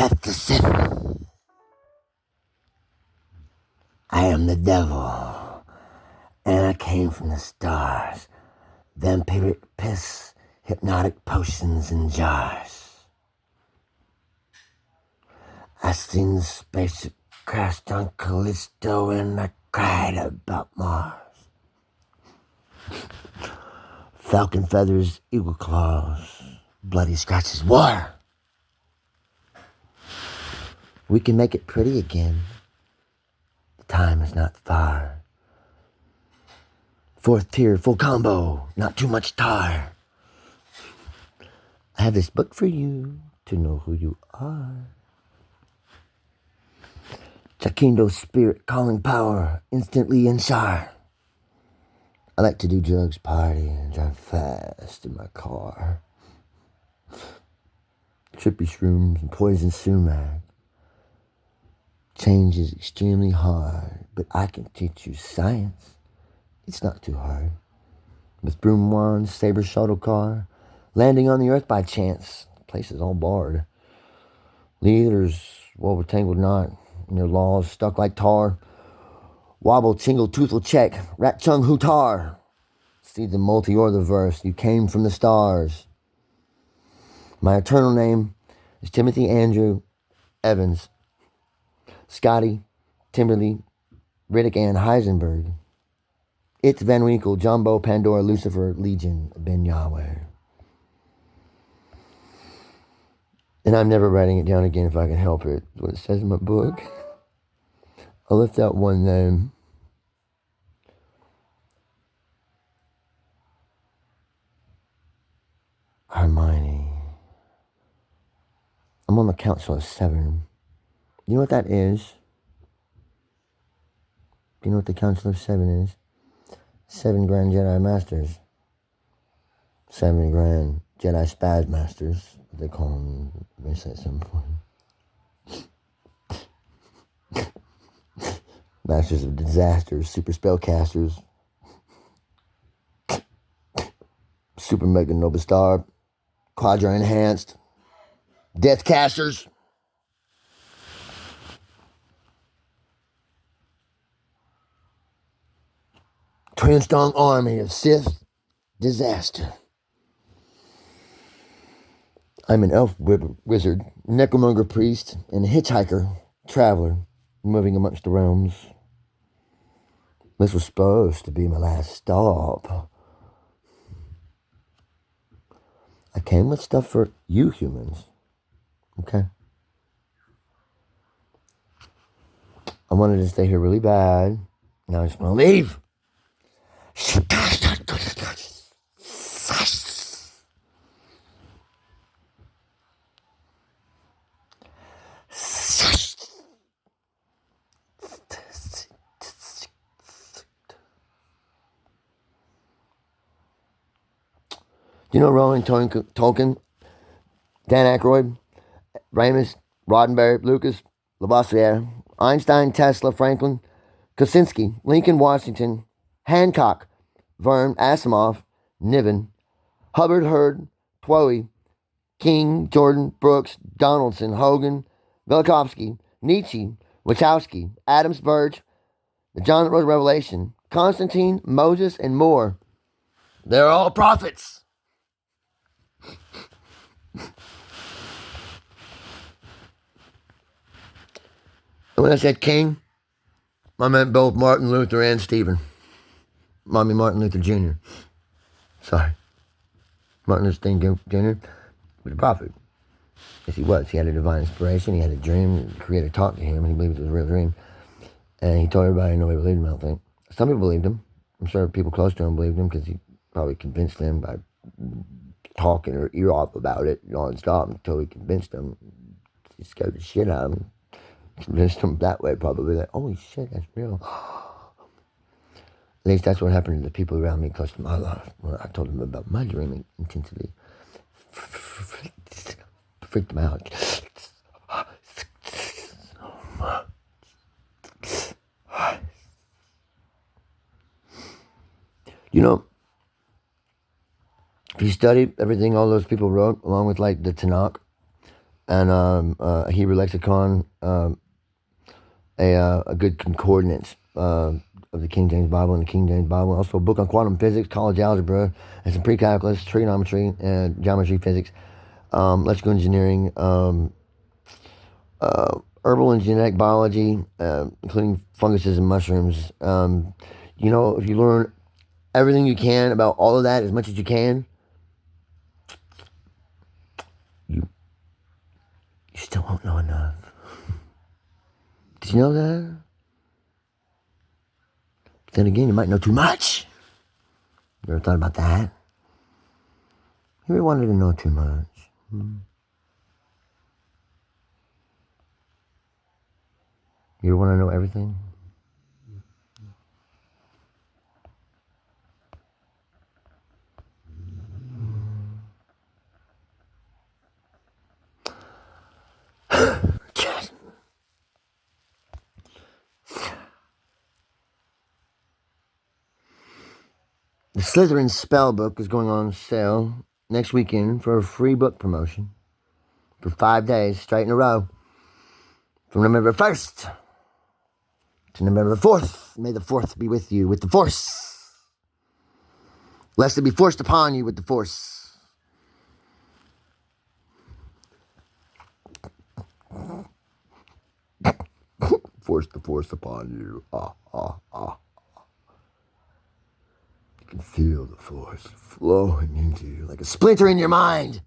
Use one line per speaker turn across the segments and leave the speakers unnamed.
have to sin. I am the devil, and I came from the stars. Vampiric piss, hypnotic potions in jars. I seen the spaceship crashed on Callisto, and I cried about Mars. Falcon feathers, eagle claws, bloody scratches, war. We can make it pretty again. The time is not far. Fourth tier, full combo, not too much tar. I have this book for you to know who you are. Chakindo spirit, calling power, instantly in Shar. I like to do drugs, party, and drive fast in my car. Trippy shrooms and poison sumac. Change is extremely hard, but I can teach you science. It's not too hard. With broom wands, saber shuttle car, landing on the earth by chance. The place is all barred. Leaders, wove a tangled knot, and their laws stuck like tar. Wobble, tingle, toothful check, rat chung hootar. See the multi or the verse, you came from the stars. My eternal name is Timothy Andrew Evans. Scotty, Timberly, Riddick, and Heisenberg. It's Van Winkle, Jumbo, Pandora, Lucifer, Legion, Ben Yahweh. And I'm never writing it down again if I can help it. That's what it says in my book. I left out one name. Hermione. I'm on the Council of Seven. You know what that is? Do you know what the Council of Seven is? 7 Grand Jedi Masters. 7 Grand Jedi Spaz Masters. They call them, they say at some point. Masters of Disasters, Super Spellcasters, Super Mega Nova Star, Quadra Enhanced, Deathcasters. Twin-strong army of Sith disaster. I'm an elf wizard, necromonger priest, and a hitchhiker, traveler, moving amongst the realms. This was supposed to be my last stop. I came with stuff for you humans. Okay? I wanted to stay here really bad. Now I just want to leave. You know Rowan Tolkien, Dan Aykroyd, Ramus, Roddenberry, Lucas, Lavoisier, Einstein, Tesla, Franklin, Kosinski, Lincoln, Washington, Hancock, Verne, Asimov, Niven, Hubbard, Hurd, Twohy, King, Jordan, Brooks, Donaldson, Hogan, Velikovsky, Nietzsche, Wachowski, Adams, Burge, the John that wrote Revelation, Constantine, Moses, and more. They're all prophets. And when I said king, I meant both Martin Luther and Stephen. Martin Luther Jr. Sorry. Martin Luther Jr. was a prophet. Yes, he was. He had a divine inspiration. He had a dream. The Creator talked to him, and he believed it was a real dream. And he told everybody, and nobody believed him, I don't think. Some people believed him. I'm sure people close to him believed him because he probably convinced them by talking her ear off about it nonstop until he convinced them. He scared the shit out of them. Convinced them that way, probably. Like, holy shit, that's real. At least that's what happened to the people around me close to my life. When I told them about my dream intensity. Freaked them out. You know, if you study everything all those people wrote, along with like the Tanakh, and Hebrew lexicon, a good concordance of the King James Bible and the King James Bible. Also a book on quantum physics, college algebra, and some pre-calculus, trigonometry, and geometry physics, electrical engineering, herbal and genetic biology, including funguses and mushrooms. If you learn everything you can about all of that, as much as you can, you still won't know enough. Did you know that? But then again, you might know too much. You ever thought about that? You ever wanted to know too much? You ever want to know everything? The Slytherin spell book is going on sale next weekend for a free book promotion for 5 days straight in a row. From November 1st to November the 4th. May the 4th be with you with the Force. Lest it be forced upon you with the Force. Force the Force upon you. You can feel the Force flowing into you like a splinter in your mind.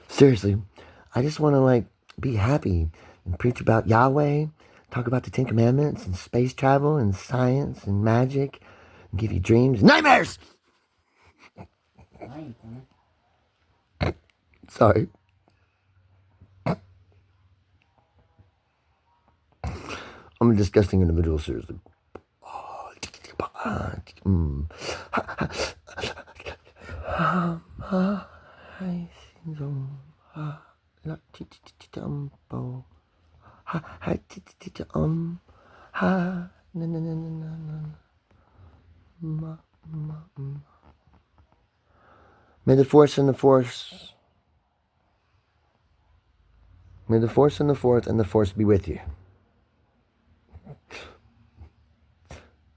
Seriously, I just want to be happy and preach about Yahweh, talk about the Ten Commandments and space travel and science and magic, and give you dreams and nightmares. Sorry. I'm a disgusting individual, seriously. May the Force and the Force. May the Force and the Fourth and the Force be with you.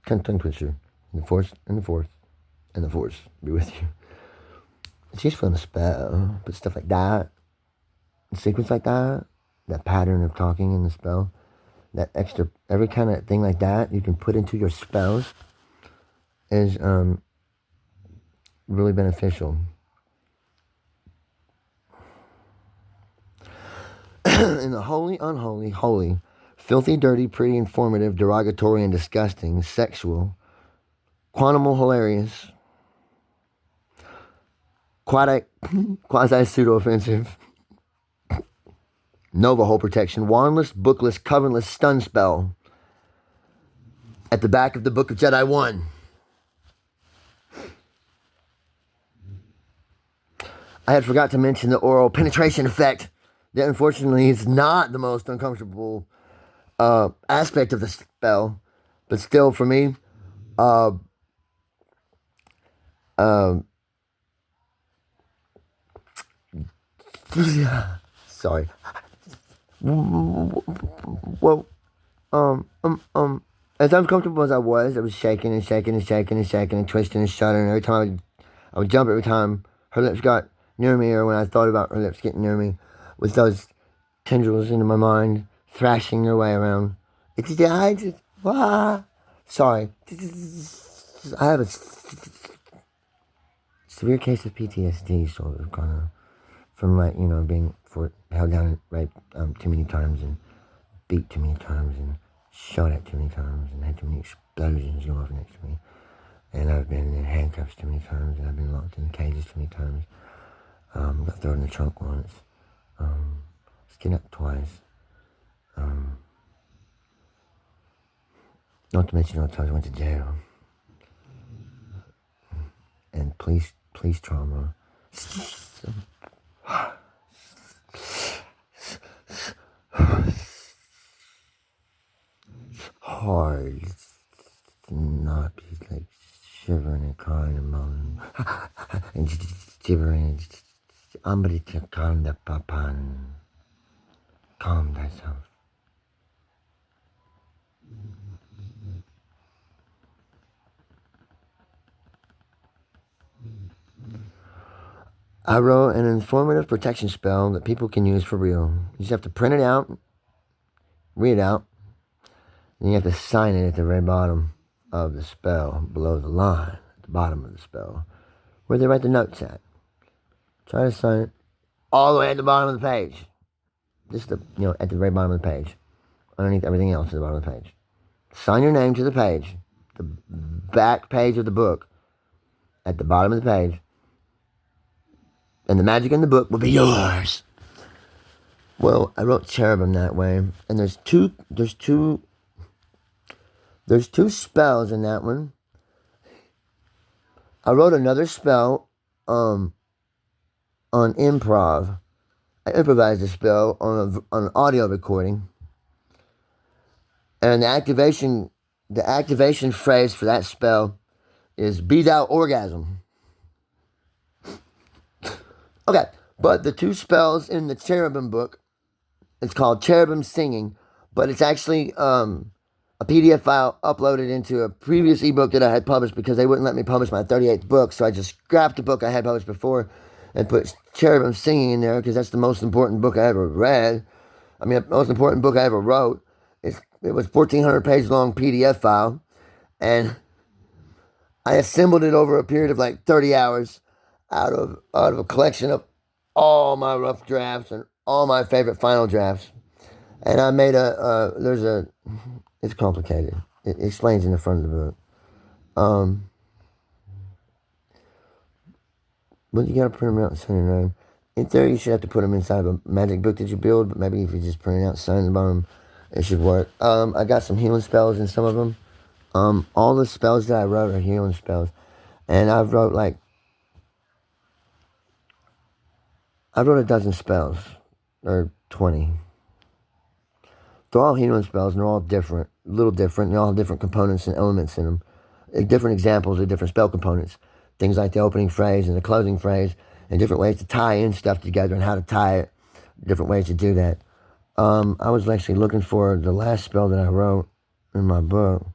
Tongue twister. The Force and the Fourth and the Force be with you. It's useful in a spell, but stuff like that, a sequence like that pattern of talking in the spell, that extra, every kind of thing like that you can put into your spells is really beneficial. In the holy, unholy, holy, filthy, dirty, pretty, informative, derogatory, and disgusting, sexual, quantimal, hilarious, quasi-pseudo-offensive, Nova hole protection, wandless, bookless, covenantless stun spell at the back of the Book of Jedi 1. I had forgot to mention the oral penetration effect. That unfortunately is not the most uncomfortable aspect of the spell, but still for me, sorry. Well, as uncomfortable as I was shaking and shaking and shaking and shaking and twisting and shuddering. Every time I would jump every time her lips got near me, or when I thought about her lips getting near me, with those tendrils into my mind, thrashing their way around. Sorry. I have a severe case of PTSD, sort of, kind of, from being held down and raped too many times, and beat too many times, and shot at too many times, and had too many explosions go off next to me. And I've been in handcuffs too many times, and I've been locked in cages too many times. Got thrown in the trunk once. Kidnapped twice. Not to mention all the times I went to jail. And police trauma. Hard to not be shivering and crying and moaning and gibbering. Ambrita kanda papan. Calm thyself. I wrote an informative protection spell that people can use for real. You just have to print it out, read it out, and you have to sign it at the very bottom of the spell, below the line, at the bottom of the spell, where they write the notes at. Try to sign it all the way at the bottom of the page. Just at the very bottom of the page. Underneath everything else at the bottom of the page. Sign your name to the page, the back page of the book, at the bottom of the page, and the magic in the book will be yours. Well, I wrote cherubim that way, and there's two spells in that one. I wrote another spell on improv. I improvised a spell on an audio recording, and the activation phrase for that spell is "Be thou orgasm." Okay, but the two spells in the cherubim book, it's called Cherubim Singing, but it's actually a PDF file uploaded into a previous ebook that I had published because they wouldn't let me publish my 38th book, so I just scrapped the book I had published before and put Cherubim Singing in there because that's the most important book I ever read. I mean, the most important book I ever wrote. It was 1,400 page long PDF file, and I assembled it over a period of like 30 hours out of a collection of all my rough drafts and all my favorite final drafts. And I made it's complicated. It explains in the front of the book. But you gotta print them out and sign your name. In theory, you should have to put them inside of a magic book that you build, but maybe if you just print it out, sign them on them, it should work. I got some healing spells in some of them. All the spells that I wrote are healing spells. And I wrote a dozen spells, or 20. They're all healing spells, and they're all different, a little different. They all have different components and elements in them. Different examples of different spell components. Things like the opening phrase and the closing phrase, and different ways to tie in stuff together and how to tie it, different ways to do that. I was actually looking for the last spell that I wrote in my book.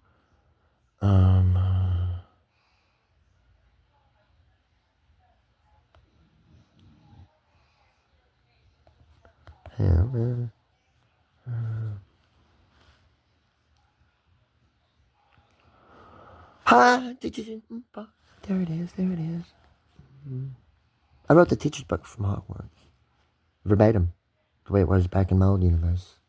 There it is. I wrote the teacher's book from Hogwarts. Verbatim. The way it was back in my old universe.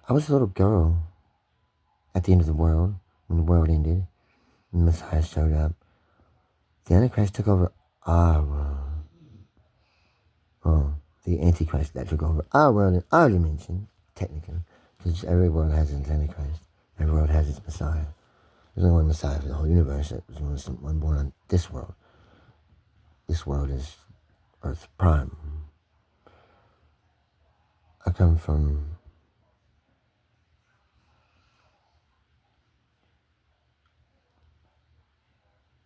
I was a little girl at the end of the world, when the world ended, and the Messiah showed up. The Antichrist took over our world. Well, the Antichrist that took over our world in our dimension, technically, because every world has its Antichrist. Every world has its Messiah. There's only one Messiah for the whole universe. That was one born on this world. This world is Earth Prime. I come from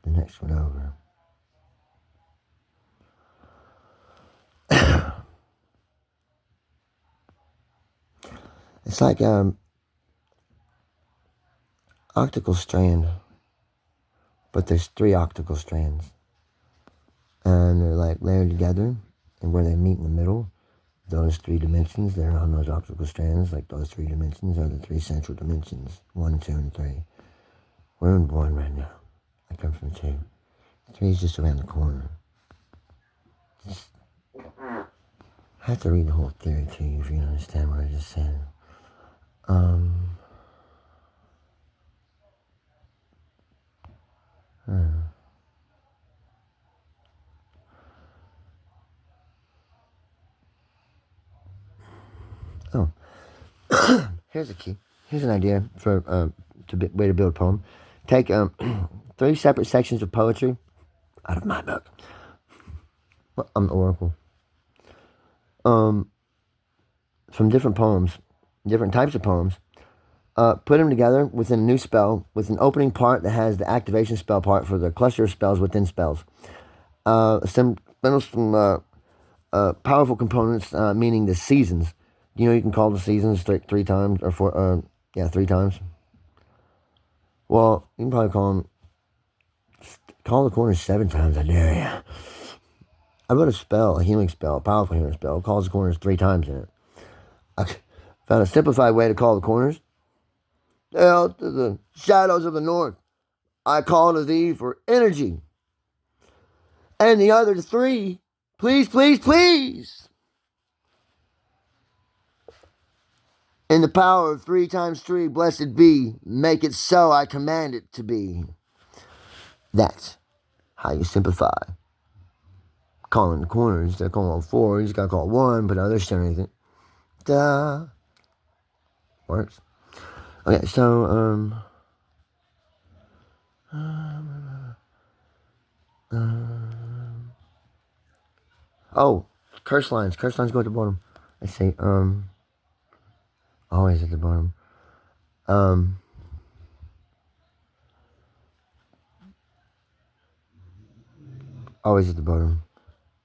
the next one over. It's like optical strand, but there's 3 optical strands, and they're like layered together, and where they meet in the middle, those 3 dimensions that are on those optical strands, like those 3 dimensions are the 3 central dimensions, 1, 2, and 3. We're in 1 right now. I come from 2. 3 is just around the corner. I have to read the whole theory to you if you understand what I just said. Here's a key. Here's an idea for way to build a poem. Take 3 separate sections of poetry out of my book. Well, I'm the oracle. From different poems, different types of poems, put them together within a new spell with an opening part that has the activation spell part for the cluster of spells within spells. Some powerful components, meaning the seasons. You can call the seasons three times or four. Three times. Well, you can probably call the corners 7 times. I dare you. I wrote a healing spell, a powerful healing spell. It calls the corners 3 times in it. I found a simplified way to call the corners. Hail to the shadows of the north. I call to thee for energy. And the other 3, please, please, please. In the power of 3 times 3, blessed be, make it so, I command it to be. That's how you simplify calling the corners. Instead of calling all 4, you just gotta call 1, put other shit underneath it. Duh. Works. Okay, so, curse lines. Curse lines go at the bottom. Let's see, always at the bottom. Always at the bottom.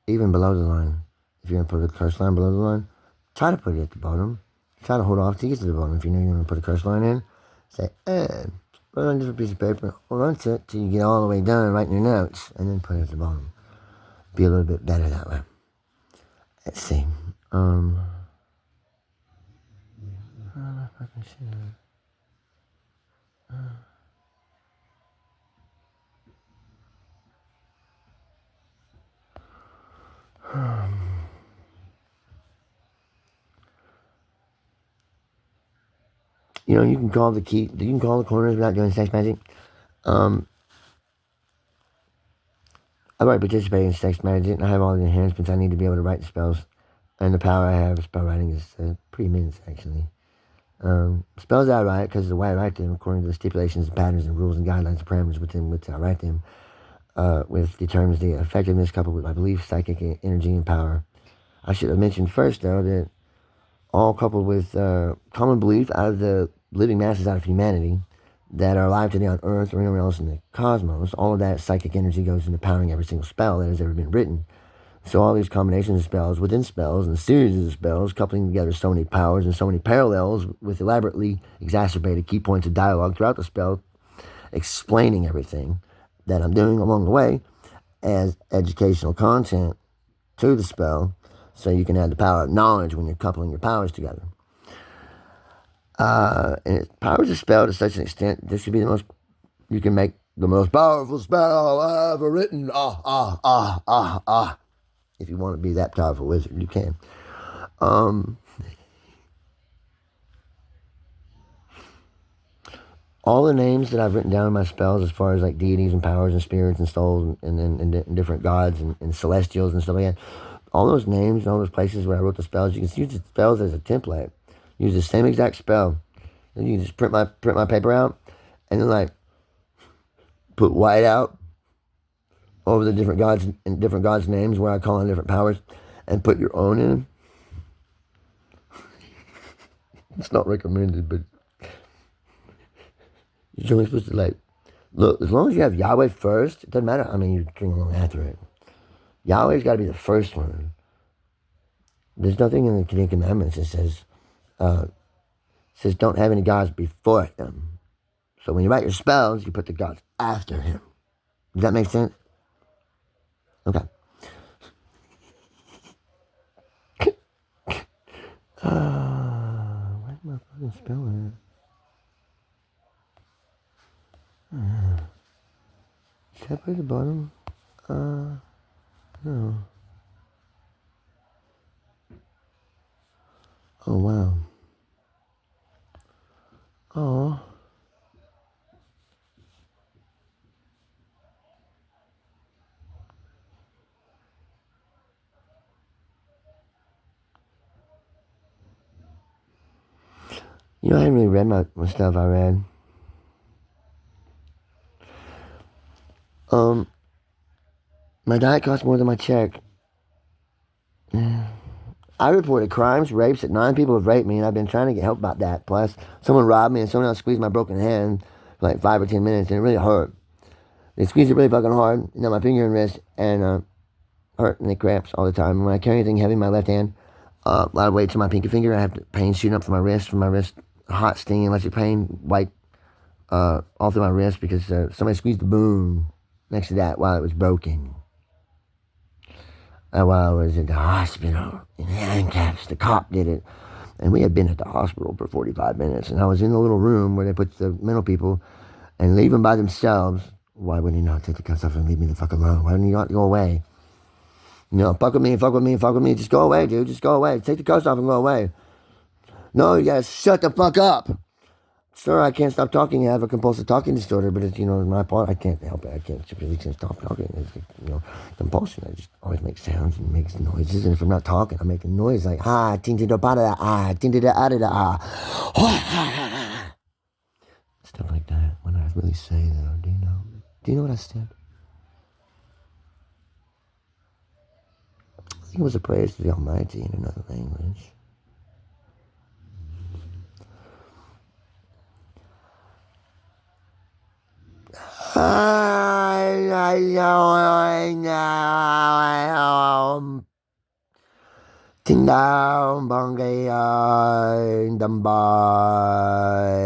Even below the line. If you're going to put a curse line below the line, try to put it at the bottom. Try to hold off till you get to the bottom. If you know you're going to put a curse line in, say, put it on a different piece of paper, hold on to it till you get all the way done and write in your notes, and then put it at the bottom. Be a little bit better that way. Let's see. You can call the corners without doing sex magic. I've already participated in sex magic, and I have all the enhancements I need to be able to write the spells. And the power I have of spell writing is pretty immense, actually. Spells that I write, because the way I write them, according to the stipulations, patterns, and rules and guidelines and parameters within which I write them, with determines the effectiveness coupled with my belief, psychic energy, and power. I should have mentioned first, though, that all coupled with common belief out of the living masses out of humanity that are alive today on Earth or anywhere else in the cosmos, all of that psychic energy goes into powering every single spell that has ever been written. So all these combinations of spells within spells and series of spells, coupling together so many powers and so many parallels with elaborately exacerbated key points of dialogue throughout the spell, explaining everything that I'm doing along the way as educational content to the spell, so you can add the power of knowledge when you're coupling your powers together. And it powers a spell to such an extent, this should be you can make the most powerful spell I've ever written. If you want to be that powerful wizard, you can. All the names that I've written down in my spells, as far as like deities and powers and spirits and souls and different gods and celestials and stuff like that, all those names and all those places where I wrote the spells, you can use the spells as a template. Use the same exact spell. And you can just print my paper out and then put white out over the different gods and different gods' names where I call on different powers and put your own in. It's not recommended, but you're only supposed to look, as long as you have Yahweh first, it doesn't matter. I mean, you string along after it. Yahweh's got to be the first one. There's nothing in the Ten Commandments that says don't have any gods before him. So when you write your spells, you put the gods after him. Does that make sense? Okay. Where's my fucking spell at? Should I put it at the bottom? No. Oh, wow. Oh. I haven't really read my stuff I read. My diet costs more than my check. I I reported crimes, rapes that 9 people have raped me, and I've been trying to get help about that. Plus, someone robbed me, and someone else squeezed my broken hand for like 5 or 10 minutes, and it really hurt. They squeezed it really fucking hard, you know, my finger and wrist, and hurt, and it cramps all the time. And when I carry anything heavy in my left hand, a lot of weight to my pinky finger, I have pain shooting up from my wrist, hot, stinging, electric pain, white, all through my wrist because somebody squeezed the bone next to that while it was broken. While I was in the hospital in handcuffs, the cop did it. And we had been at the hospital for 45 minutes, and I was in the little room where they put the mental people and leave them by themselves. Why wouldn't he not take the cuffs off and leave me the fuck alone? Why wouldn't he not go away? You know, fuck with me, just go away, dude, just go away. Take the cuffs off and go away. No, you gotta shut the fuck up. Sir, I can't stop talking. I have a compulsive talking disorder, but it's, you know, my fault. I can't help it. I can't stop talking. It's, you know, compulsion. I just always make sounds and makes noises. And if I'm not talking, I'm making noise like, stuff like that. When I really say, though, do you know what I said? I think it was a praise to the Almighty in another language. Ting down, bongay, dambai,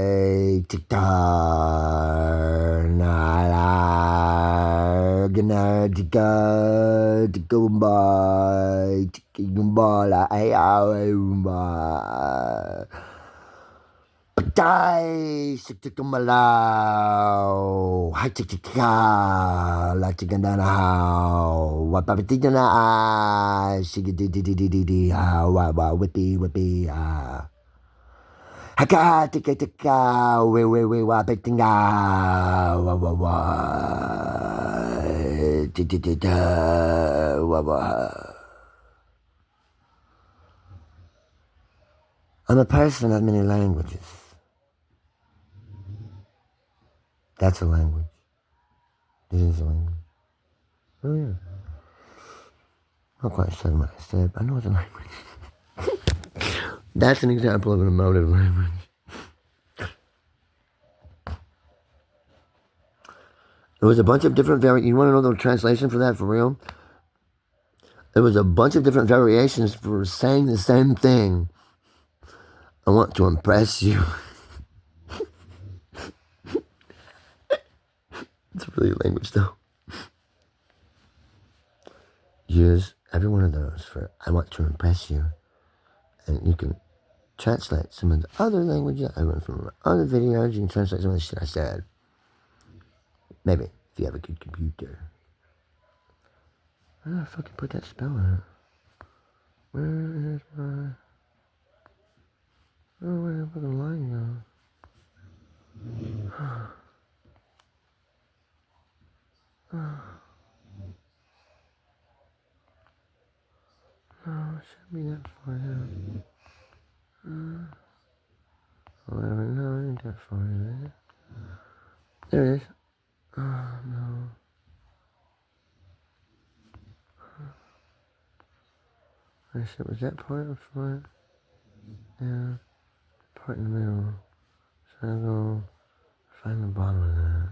tiktar, nala, gana, tika, tikumbai, tikigumbala, ayawumba. Patay, siktikumalaw, hachikika, lachigandanahaw, wapapitidana, sigidididididi, whippy, haka, tika, we, wapitinga, I'm a person of many languages. That's a language. This is a language. Oh, yeah. Not quite sure what I said, but I know it's a language. That's an example of an emotive language. There was a bunch of different variations. You want to know the translation for that, for real? There was a bunch of different variations for saying the same thing. I want to impress you. It's really a language, though. Use every one of those for I want to impress you. And you can translate some of the other languages I learned from other videos. You can translate some of the shit I said. Maybe, if you have a good computer. Where did I fucking put that spell at? Where is my... Oh, where did the fucking line go? Oh, it shouldn't be that far down. 11, no, it ain't that far, is it? There it is. Oh, no. I said, was that part up front? Yeah, part in the middle. So I'll go find the bottom of that.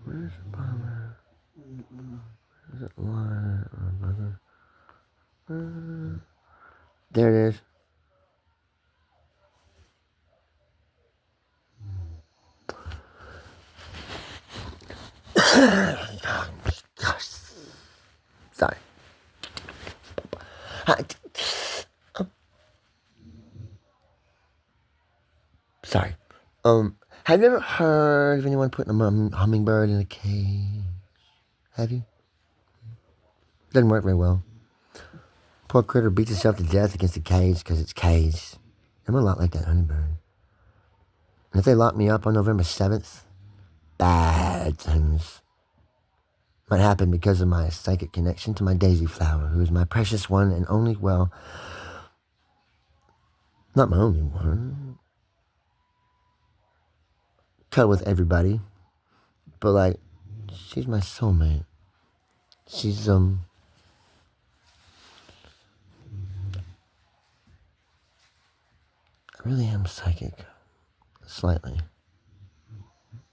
Where's the bottom at? Where's that line at, my brother? There it is. Sorry. Sorry. Have you ever heard of anyone putting a hummingbird in a cage? Have you? Doesn't work very well. Poor critter beats itself to death against the cage because it's caged. I'm a lot like that hummingbird. And if they lock me up on November 7th, bad things might happen because of my psychic connection to my daisy flower, who is my precious one and only, well, not my only one. Cuddle with everybody, but like, she's my soulmate. She's, I really am psychic. Slightly.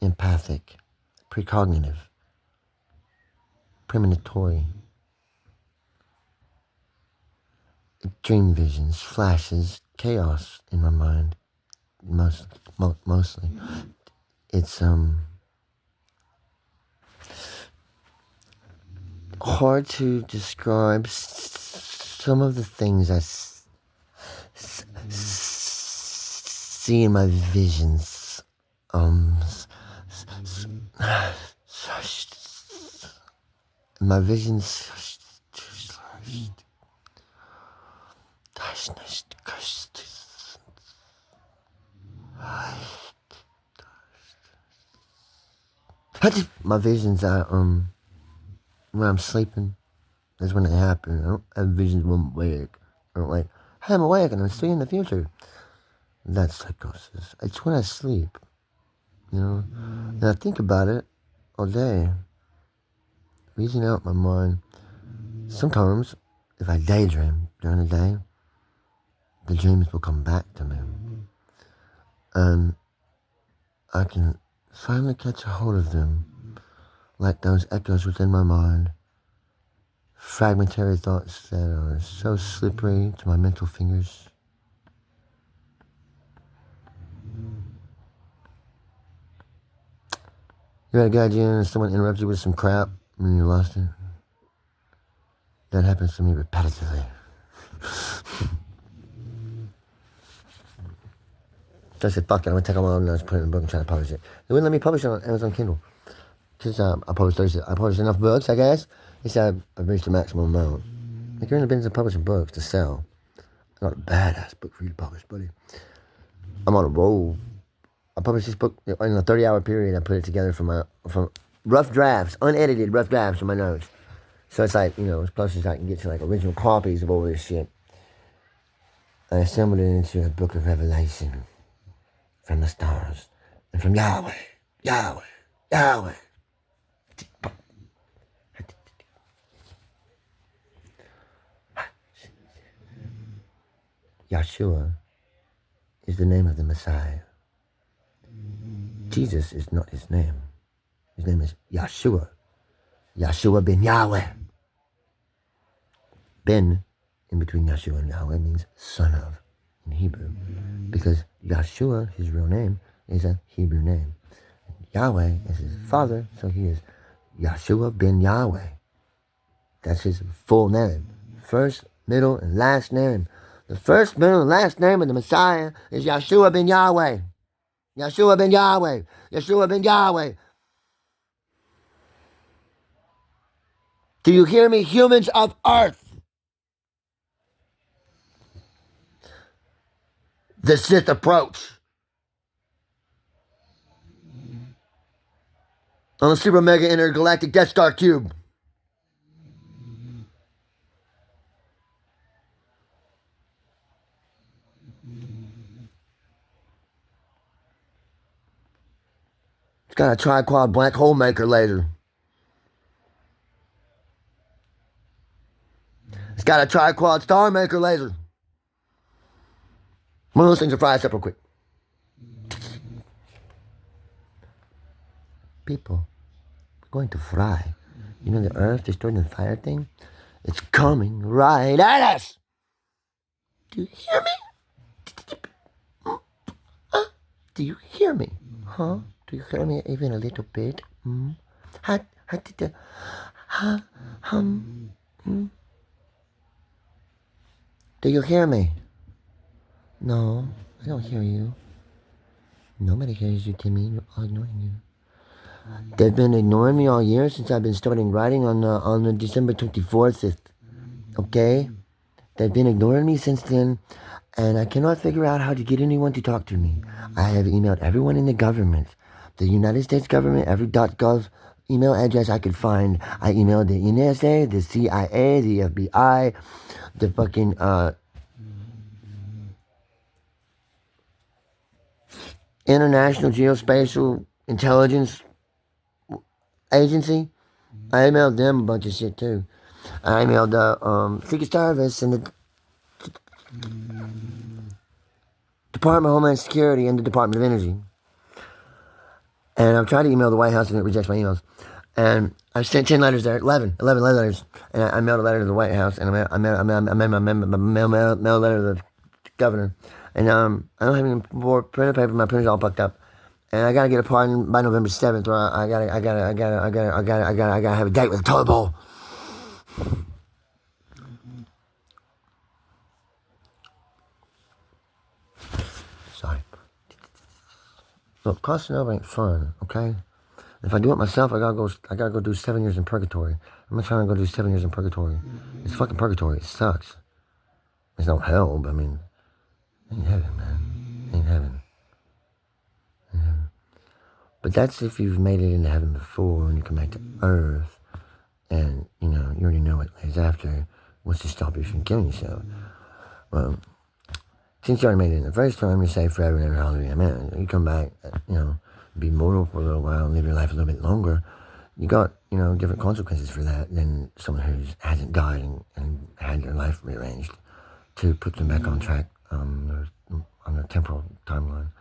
Empathic. Precognitive. Premonitory. Dream visions, flashes, chaos in my mind. Mostly. It's, hard to describe some of the things I see in my visions. My visions. My visions are when I'm sleeping. That's when they happen. I don't have visions when I'm awake. I don't like, hey, I'm awake and I'm seeing the future. That's psychosis. It's when I sleep, you know. And I think about it all day, reasoning out my mind. Sometimes, if I daydream during the day, the dreams will come back to me. And I can finally catch a hold of them, like those echoes within my mind. Fragmentary thoughts that are so slippery to my mental fingers. You had a good idea and someone interrupts you with some crap and you lost it? That happens to me repetitively. So I said, fuck it, I'm gonna take all my own notes, put it in a book and try to publish it. They wouldn't let me publish it on Amazon Kindle. Because I published enough books, I guess. He said I've reached the maximum amount. Like, you're in the business of publishing books to sell. Not a badass book for you to publish, buddy. I'm on a roll. I published this book in a 30-hour period. I put it together from rough drafts, unedited rough drafts of my notes. So it's like, as close as I can get to like original copies of all this shit. I assembled it into a book of revelation from the stars and from Yahweh, Yahweh, Yahweh. Yahshua is the name of the Messiah. Jesus is not his name. His name is Yahshua. Yahshua ben Yahweh. Ben, in between Yahshua and Yahweh, means son of in Hebrew. Because Yahshua, his real name, is a Hebrew name. Yahweh is his father, so he is Yahshua ben Yahweh. That's his full name. First, middle, and last name. The first, middle, and last name of the Messiah is Yahshua ben Yahweh. Yahshua ben Yahweh. Yahshua ben Yahweh. Do you hear me, humans of earth? The Sith approach. On a super mega intergalactic Death Star cube. It's got a tri-quad black hole maker laser. It's got a tri-quad star maker laser. One of those things will fry us up real quick. People, we're going to fry. You know the earth destroyed the fire thing? It's coming right at us. Do you hear me? Do you hear me? Huh? Do you hear me even a little bit? Do you hear me? No, I don't hear you. Nobody hears you, Timmy. You're all ignoring you. They've been ignoring me all year since I've been starting writing on the December 24th. Okay? They've been ignoring me since then, and I cannot figure out how to get anyone to talk to me. I have emailed everyone in the government, the United States government, every .gov email address I could find. I emailed the NSA, the CIA, the FBI, the fucking International Geospatial Intelligence Agency. I emailed them a bunch of shit too. I emailed the Secret Service and the Department of Homeland Security and the Department of Energy. And I've tried to email the White House and it rejects my emails. And I sent 10 letters there, 11 letters. And I mailed a letter to the White House and I mailed a letter to the governor. And I don't have any more printer paper. My printer's all fucked up. And I gotta get a pardon by November 7th, or I gotta have a date with the toilet bowl. Sorry. Look, crossing over ain't fun, okay? If I do it myself, I gotta go do 7 years in purgatory. I'm not trying to go do 7 years in purgatory. It's fucking purgatory. It sucks. It's no hell, but I mean, it ain't heaven, man. It ain't heaven. But that's if you've made it into heaven before and you come back to earth and, you know, you already know what lays after. What's to stop you from killing yourself? Well, since you already made it in the first time, you're saved forever and ever, hallelujah, amen. You come back, you know, be mortal for a little while and live your life a little bit longer. You got, you know, different consequences for that than someone who hasn't died and had their life rearranged to put them back on track on their temporal timeline.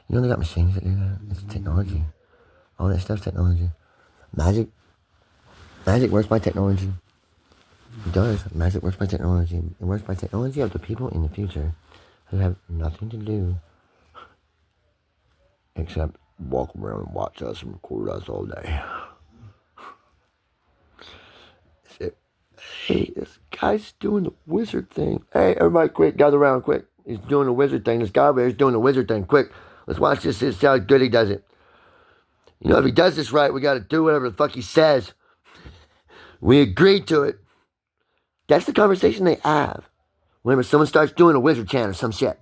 You know they got machines that do that? It's technology. All that stuff's technology. Magic works by technology. It does. Magic works by technology. It works by technology of the people in the future who have nothing to do except walk around and watch us and record us all day. Hey, this guy's doing the wizard thing. Hey, everybody quick, gather around quick. He's doing the wizard thing. This guy over there is doing the wizard thing. Quick, let's watch this. See how good he does it. You know, if he does this right, we got to do whatever the fuck he says. We agreed to it. That's the conversation they have whenever someone starts doing a wizard chant or some shit.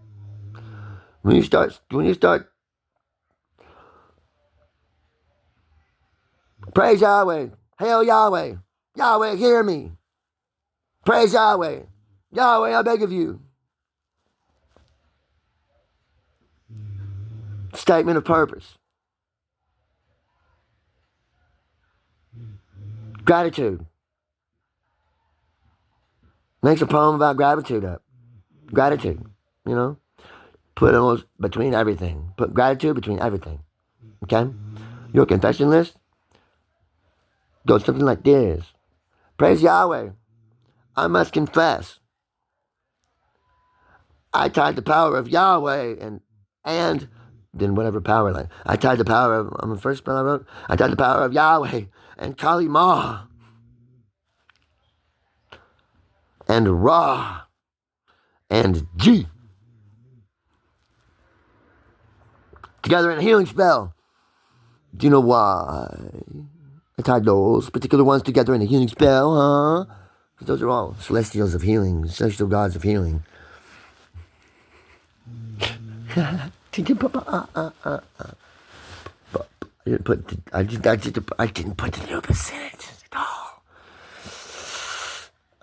When you start, praise Yahweh, hail Yahweh, Yahweh, hear me. Praise Yahweh, Yahweh, I beg of you. Statement of purpose. Gratitude. Makes a poem about gratitude up. Gratitude, you know? Put almost between everything. Put gratitude between everything. Okay? Your confession list goes something like this. Praise Yahweh. I must confess. I tied the power of Yahweh and then whatever power line. I tied the power of, on the first spell I wrote, I tied the power of Yahweh and Kali Ma and Ra and G together in a healing spell. Do you know why I tied those particular ones together in a healing spell, huh? Because those are all celestials of healing, celestial gods of healing. I didn't put the Anubis in it at all.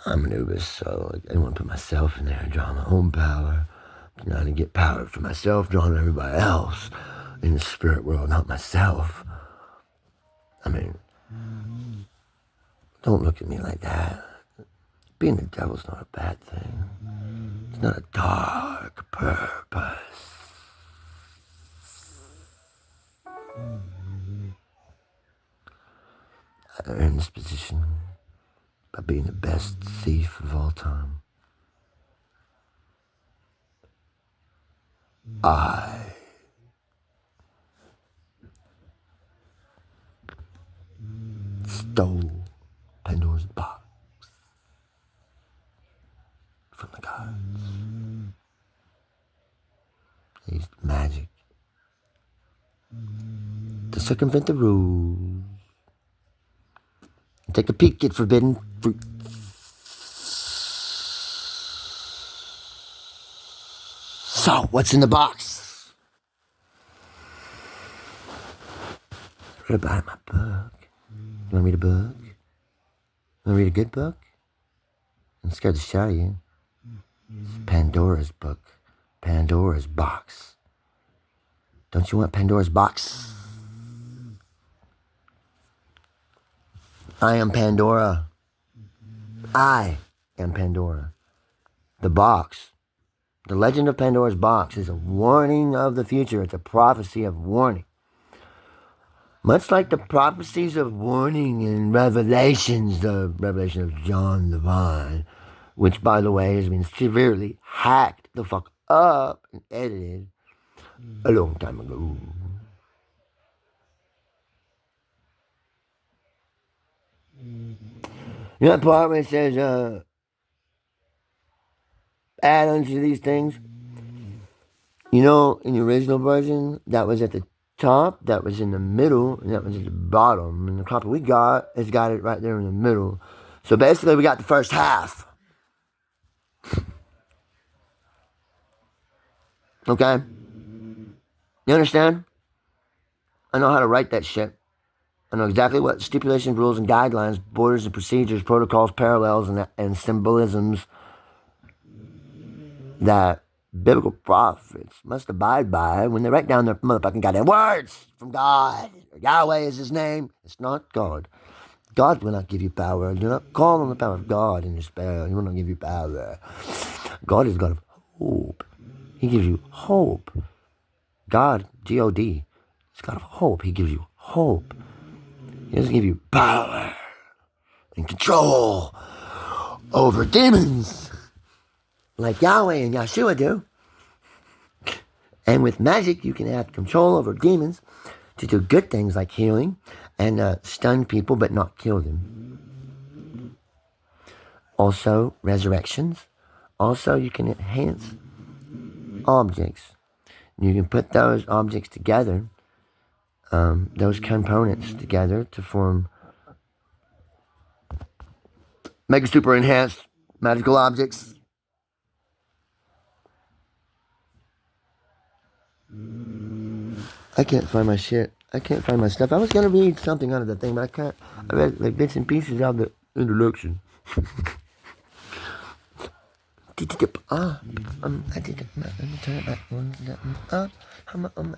I'm an Anubis, so I didn't want to put myself in there and draw my own power. Trying to get power for myself, drawing everybody else in the spirit world, not myself. I mean, don't look at me like that. Being the devil's not a bad thing. It's not a dark purpose. I earned this position by being the best thief of all time. I stole Pandora's box from the gods. I used magic to circumvent the rules and take a peek at forbidden fruit. So, what's in the box? I read about it in my book. You want to read a book? You want to read a good book? I'm scared to show you. It's Pandora's book. Pandora's box. Don't you want Pandora's box? I am Pandora. I am Pandora. The box. The legend of Pandora's box is a warning of the future. It's a prophecy of warning. Much like the prophecies of warning in Revelations, the revelation of John the Divine, which, by the way, has been severely hacked the fuck up and edited a long time ago. You know that part where it says, add unto these things? You know, in the original version, that was at the top, that was in the middle, and that was at the bottom. And the copy we got has got it right there in the middle. So basically, we got the first half. Okay? You understand? I know how to write that shit. I know exactly what stipulations, rules, and guidelines, borders and procedures, protocols, parallels, and symbolisms that biblical prophets must abide by when they write down their motherfucking goddamn words from God. Yahweh is his name. It's not God. God will not give you power. Do not call on the power of God in despair. He will not give you power. God is God of hope. He gives you hope. God, G-O-D, is God of hope. He gives you hope. He doesn't give you power and control over demons like Yahweh and Yeshua do. And with magic, you can have control over demons to do good things like healing and stun people but not kill them. Also, resurrections. Also, you can enhance objects. You can put those objects together, those components together to form mega super enhanced magical objects. I can't find my shit. I can't find my stuff. I was gonna read something out of the thing, but I can't. I read like bits and pieces of the introduction. I did it. Let me turn it back. I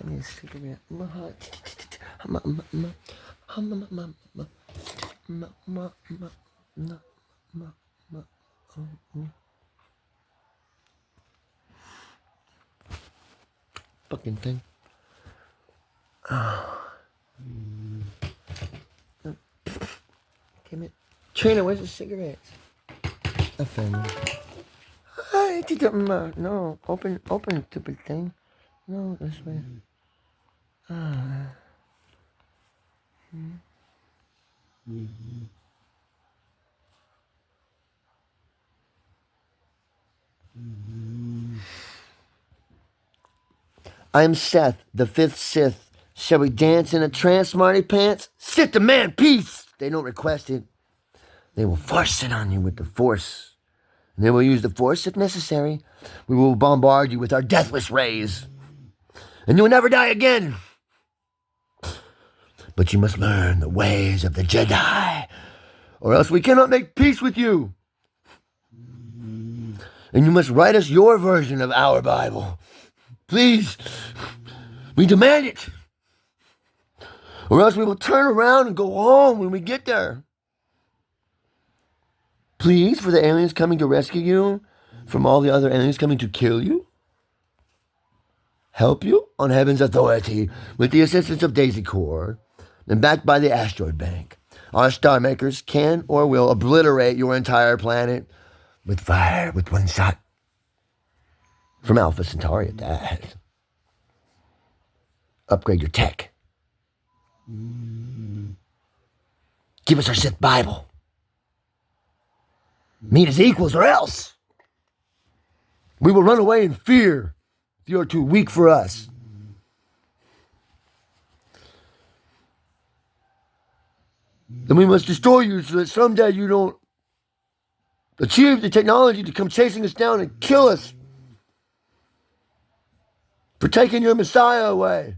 need a cigarette. Fucking thing. Damn it. Trina, where's the cigarettes? I found them. I did it. No, open, stupid thing. No, this way. I am Seth, the fifth Sith. Shall we dance in a trance, Marty Pants? Sith demand peace! They don't request it. They will force it on you with the Force. And they will use the Force if necessary. We will bombard you with our deathless rays. And you will never die again. But you must learn the ways of the Jedi, or else we cannot make peace with you. And you must write us your version of our Bible. Please, we demand it. Or else we will turn around and go home when we get there. Please, for the aliens coming to rescue you from all the other aliens coming to kill you. Help you on heaven's authority with the assistance of Daisy Corps and backed by the Asteroid Bank. Our star makers can or will obliterate your entire planet with fire with one shot. From Alpha Centauri at that. Upgrade your tech. Give us our Sith Bible. Meet as equals or else. We will run away in fear if you are too weak for us. Then we must destroy you so that someday you don't achieve the technology to come chasing us down and kill us for taking your Messiah away.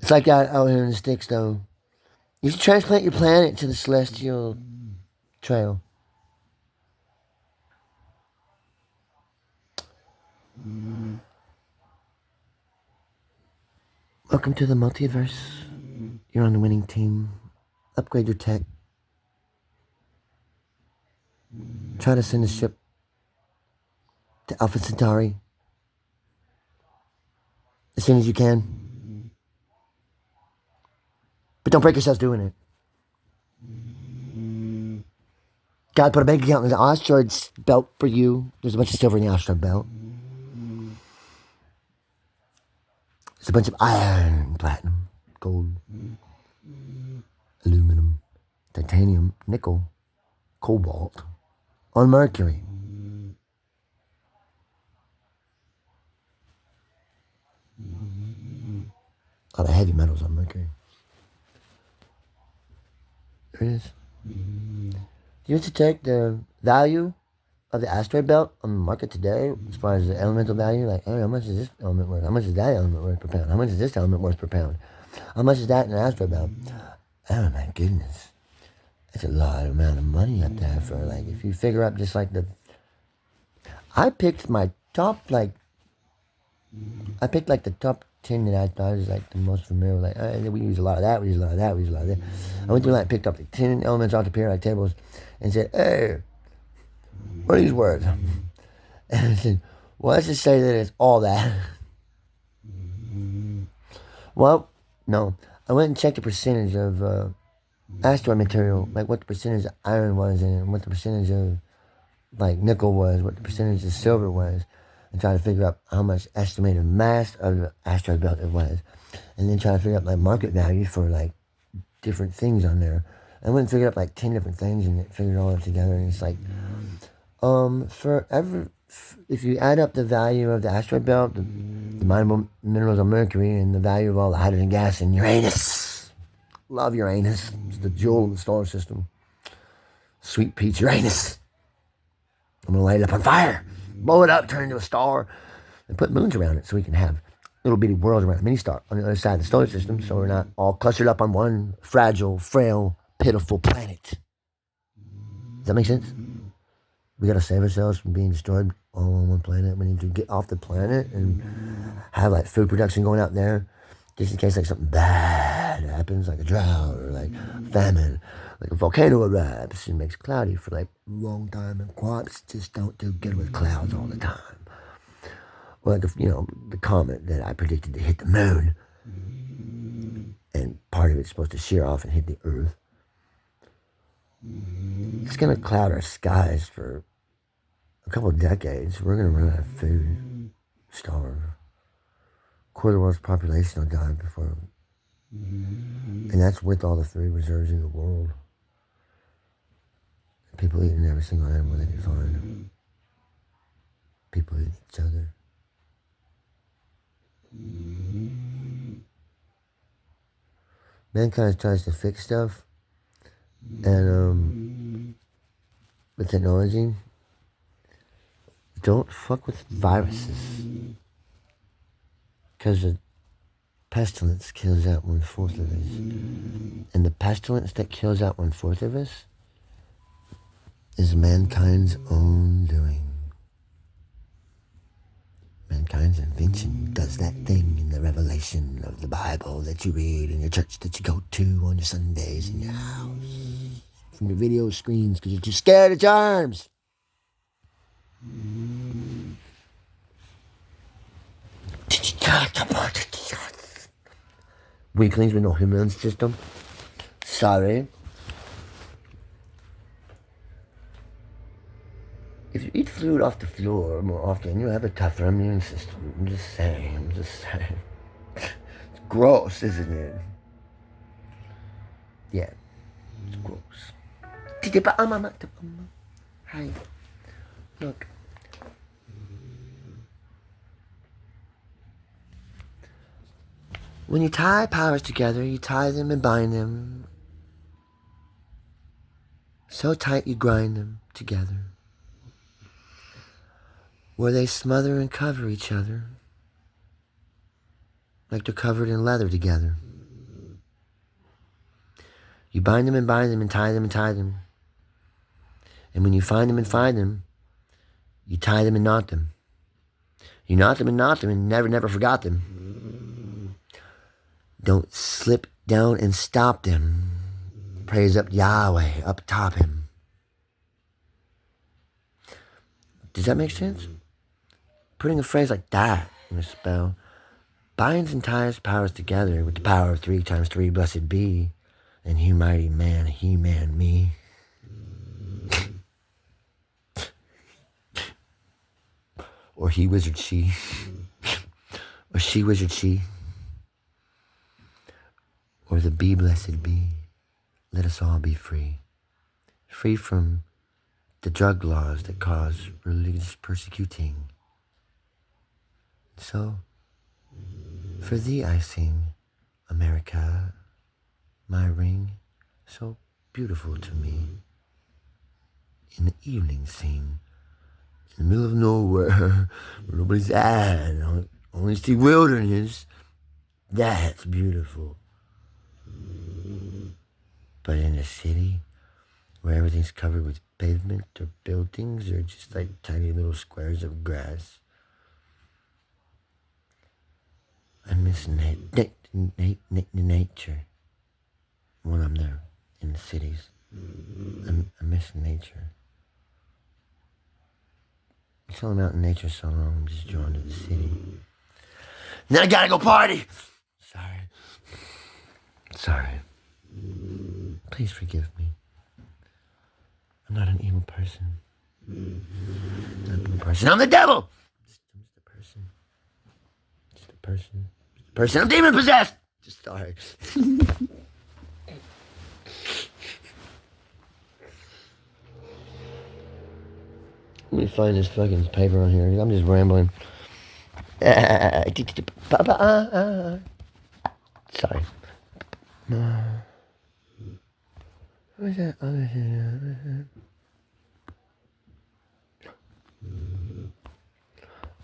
It's like out here in the sticks, though. You should transplant your planet to the celestial trail. Welcome to the multiverse. You're on the winning team. Upgrade your tech. Try to send a ship to Alpha Centauri as soon as you can. But don't break yourselves doing it. God put a bank account in the asteroid belt for you. There's a bunch of silver in the asteroid belt. There's a bunch of iron, platinum, gold, aluminum, titanium, nickel, cobalt on Mercury. A lot of heavy metals on Mercury. There it is. You have to take the value of the asteroid belt on the market today as far as the elemental value. Like, hey, how much is this element worth? How much is that element worth per pound? How much is this element worth per pound? How much is that in an asteroid belt? Oh my goodness. That's a lot amount of money up there for, like, if you figure up just like I picked my top, like the top 10 that I thought was like the most familiar. Like, we use a lot of that, we use a lot of that, we use a lot of that. I went through and picked up the 10 elements off the periodic tables and said, hey, what are these words? And I said, well, let's just say that it's all that. Well, no. I went and checked the percentage of asteroid material, like what the percentage of iron was in it, and what the percentage of like nickel was, what the percentage of silver was, and try to figure out how much estimated mass of the asteroid belt it was, and then try to figure out like market value for like different things on there. I went and figured out like 10 different things and it figured it all up together, and it's like, if you add up the value of the asteroid belt, the mineable minerals on Mercury, and the value of all the hydrogen gas in Uranus, love Uranus, it's the jewel of the solar system, sweet peach Uranus. I'm gonna light it up on fire, blow it up, turn it into a star, and put moons around it so we can have little bitty worlds around a mini star on the other side of the solar system, so we're not all clustered up on one fragile, frail, pitiful planet. Does that make sense? We gotta save ourselves from being destroyed all on one planet. We need to get off the planet and have like food production going out there, just in case like something bad happens, like a drought or like famine, like a volcano erupts and makes it cloudy for like a long time, and crops just don't do good with clouds all the time. Or like the comet that I predicted to hit the moon, and part of it's supposed to shear off and hit the Earth. It's gonna cloud our skies for a couple of decades. We're gonna run out of food, starve. Quarter of the world's population will die before, and that's with all the food reserves in the world. People eating every single animal they can find. People eating each other. Mankind tries to fix stuff, and with technology, don't fuck with viruses, because the pestilence kills out 1/4 of us, and the pestilence that kills out 1/4 of us is mankind's own doing. Mankind's invention does that thing in the revelation of the Bible that you read in your church that you go to on your Sundays in your house, from your video screens because you're too scared of germs. Weaklings with no immune system. Sorry. If you eat food off the floor more often, you have a tougher immune system. I'm just saying. It's gross, isn't it? Yeah, it's gross. Hi. Look. When you tie powers together, you tie them and bind them so tight you grind them together, where they smother and cover each other like they're covered in leather together. You bind them and bind them and tie them and tie them. And when you find them and find them, you tie them and knot them. You knocked them and never forgot them. Don't slip down and stop them. Praise up Yahweh, up top him. Does that make sense? Putting a phrase like that in a spell binds and ties powers together with the power of 3 times 3, blessed be, and he mighty man, he man me. Or he wizard she. Or she wizard she. Or the be blessed be. Let us all be free. Free from the drug laws that cause religious persecuting. So, for thee I sing, America, my ring, so beautiful to me. In the evening scene, in the middle of nowhere, where nobody's at, only see wilderness, that's beautiful. But in a city, where everything's covered with pavement or buildings or just like tiny little squares of grass, I miss nature when I'm there in the cities. I miss nature. Until I'm out in nature so long, I'm just drawn to the city. And then I gotta go party! Sorry. Please forgive me. I'm not an evil person. I'm not an evil person. I'm the devil! I'm just a person. Just a person. Just a person. I'm demon possessed! Just sorry. Let me find this fucking paper on here. I'm just rambling. Sorry. What is that other thing?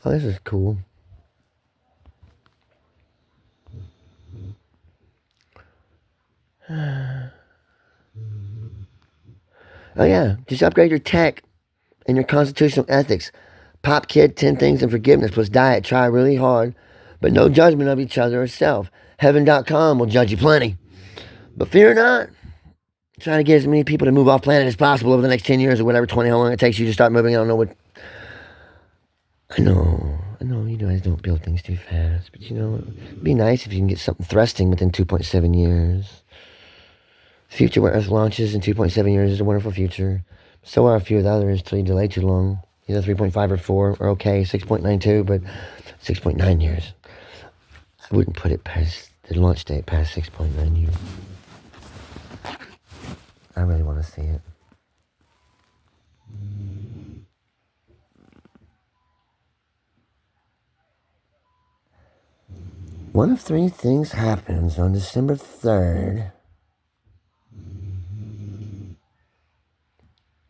Oh, this is cool. Oh yeah, just upgrade your tech and your constitutional ethics. Pop kid, 10 things and forgiveness plus diet. Try really hard, but no judgment of each other or self. Heaven.com will judge you plenty. But fear not. Try to get as many people to move off planet as possible over the next 10 years or whatever, 20, how long it takes you to start moving. I don't know what. I know, you guys don't build things too fast, but it'd be nice if you can get something thrusting within 2.7 years. The future where Earth launches in 2.7 years is a wonderful future. So are a few of the others till you delay too long. Either 3.5 or 4 are okay, 6.92, but 6.9 years. I wouldn't put it past the launch date past 6.9 years. I really want to see it. One of 3 things happens on December 3rd,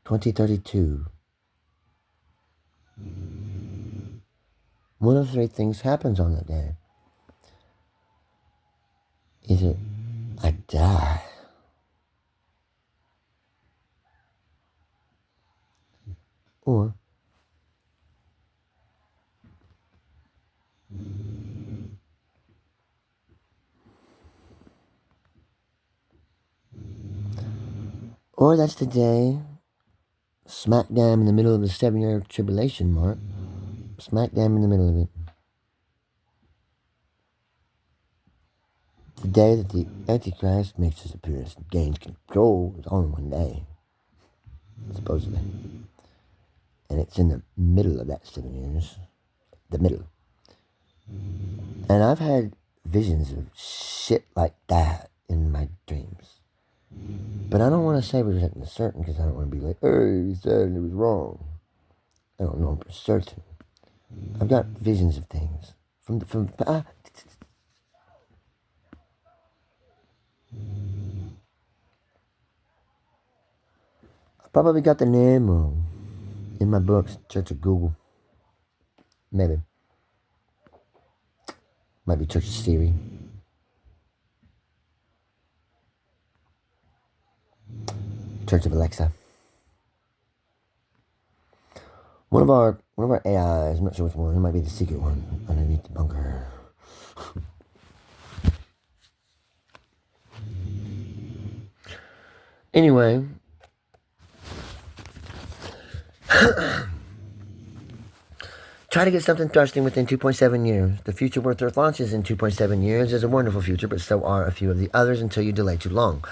2032. One of 3 things happens on that day. Either I die, or that's the day, smack dab in the middle of the 7-year tribulation mark, smack dab in the middle of it. The day that the Antichrist makes his appearance and gains control is only one day, supposedly. And it's in the middle of that 7 years. The middle. And I've had visions of shit like that in my dreams. But I don't want to say for certain because I don't want to be like, hey, he said it was wrong. I don't know for certain. I've got visions of things. I probably got the name wrong in my books, Church of Google. Maybe. Might be Church of Siri. Church of Alexa. One of our AIs, I'm not sure which one, it might be the secret one underneath the bunker. Anyway, try to get something thrusting within 2.7 years. The future where Earth launches in 2.7 years is a wonderful future, but so are a few of the others until you delay too long.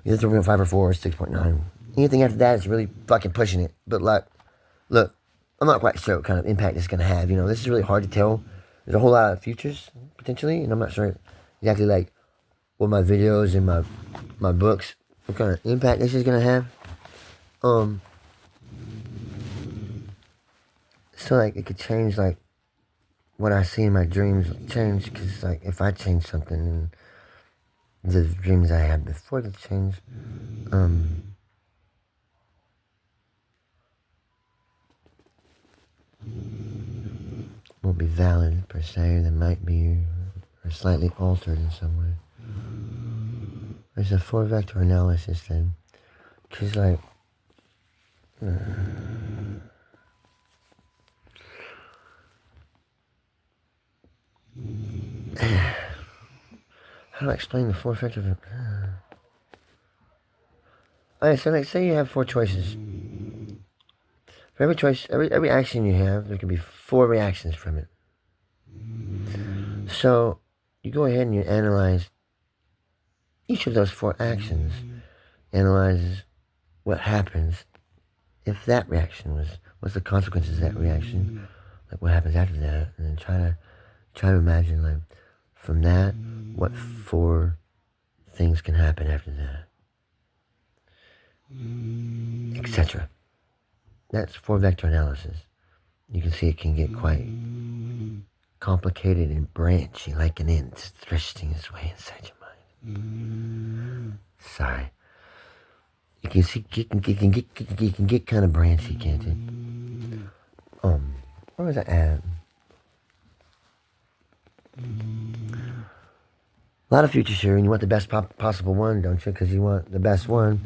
Either 3.5 or 4 or 6.9. Anything after that is really fucking pushing it. But like, look, I'm not quite sure what kind of impact it's going to have. You know, this is really hard to tell. There's a whole lot of futures, potentially, and I'm not sure exactly like what my videos and my books, what kind of impact this is going to have. So like it could change like what I see in my dreams will change, because like if I change something and the dreams I had before the change, won't be valid per se. They might be or slightly altered in some way. There's a 4-vector analysis then, because like how do I explain the 4-vector? Alright, so like say you have 4 choices. For every choice, every action you have, there could be 4 reactions from it. So you go ahead and you analyze each of those 4 actions. Analyzes what happens if that reaction what's the consequences of that reaction, like what happens after that, and then try to imagine like from that what 4 things can happen after that, etc. That's 4-vector analysis. You can see it can get quite complicated and branchy, like an ant thrusting its way inside your mind. Sorry. You can see it can get kind of branchy, can't it? Where was I at? A lot of futures here, and you want the best possible one, don't you? Because you want the best one.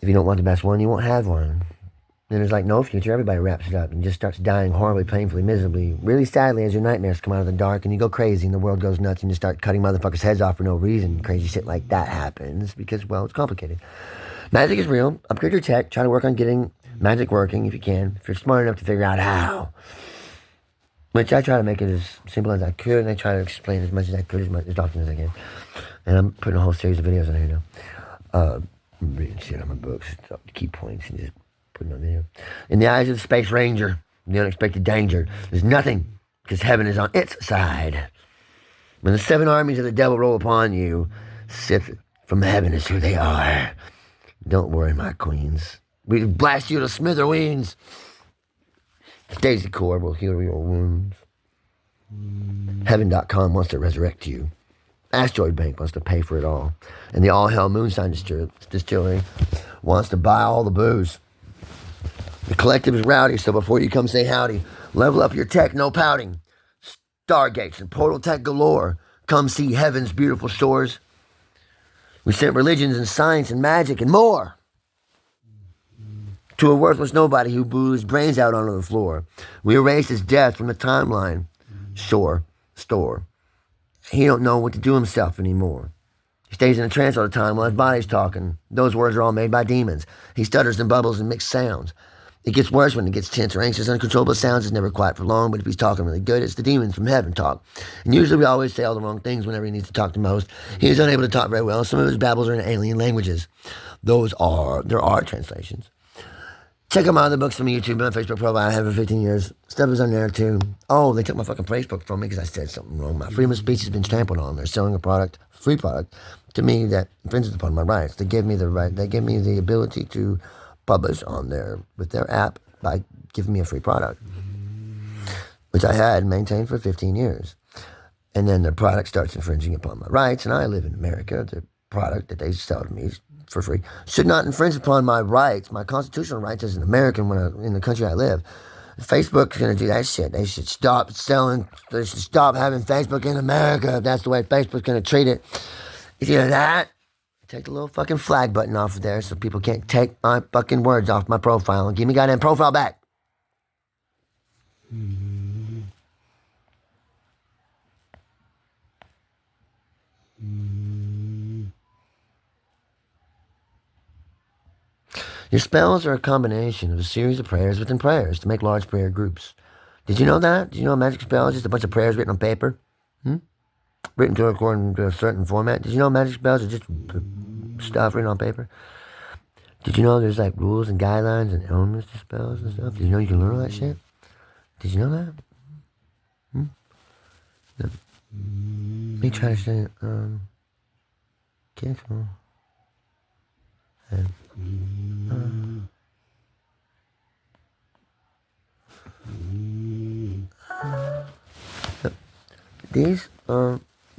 If you don't want the best one, you won't have one. Then there's like no future. Everybody wraps it up and just starts dying horribly, painfully, miserably, really sadly as your nightmares come out of the dark and you go crazy and the world goes nuts and you start cutting motherfuckers' heads off for no reason. Crazy shit like that happens because, well, it's complicated. Magic is real. Upgrade your tech. Try to work on getting magic working if you can. If you're smart enough to figure out how. Which I try to make it as simple as I could, and I try to explain as much as I could, as often as I can. And I'm putting a whole series of videos on here now. I'm reading shit on my books, key points, and just putting on video. In the eyes of the Space Ranger, the unexpected danger, there's nothing, because heaven is on its side. When the 7 armies of the devil roll upon you, Sith from heaven is who they are. Don't worry, my queens. We blast you to smithereens. Daisy Core will heal your wounds. Heaven.com wants to resurrect you. Asteroid Bank wants to pay for it all. And the All Hell Moonshine Distillery wants to buy all the booze. The collective is rowdy, so before you come say howdy, level up your tech, no pouting. Stargates and portal tech galore. Come see heaven's beautiful shores. We sent religions and science and magic and more to a worthless nobody who blew his brains out onto the floor. We erased his death from the timeline. Store. He don't know what to do himself anymore. He stays in a trance all the time while his body's talking. Those words are all made by demons. He stutters and bubbles and mixed sounds. It gets worse when he gets tense or anxious. Uncontrollable sounds is never quiet for long, but if he's talking really good, it's the demons from heaven talk. And usually we always say all the wrong things whenever he needs to talk the most. He is unable to talk very well. Some of his babbles are in alien languages. There are translations. Check out my other books on YouTube, my Facebook profile. I have it for 15 years. Stuff is on there too. Oh, they took my fucking Facebook from me because I said something wrong. My freedom of speech has been trampled on. They're selling a product, free product, to me that infringes upon my rights. They give me the right. They give me the ability to publish on there with their app by giving me a free product, which I had maintained for 15 years. And then the product starts infringing upon my rights, and I live in America. The product that they sell to me for free should not infringe upon my rights, my constitutional rights as an American in the country I live. Facebook is going to do that shit. They should stop selling. They should stop having Facebook in America if that's the way Facebook's going to treat it. It's either that, take the little fucking flag button off of there so people can't take my fucking words off my profile and give me goddamn profile back. Your spells are a combination of a series of prayers within prayers to make large prayer groups. Did you know that? Did you know a magic spell is just a bunch of prayers written on paper? Written to according to a certain format? Did you know magic spells are just stuff written on paper? Did you know there's like rules and guidelines and elements to spells and stuff? Did you know you can learn all that shit? Did you know that? Me try to say careful. And,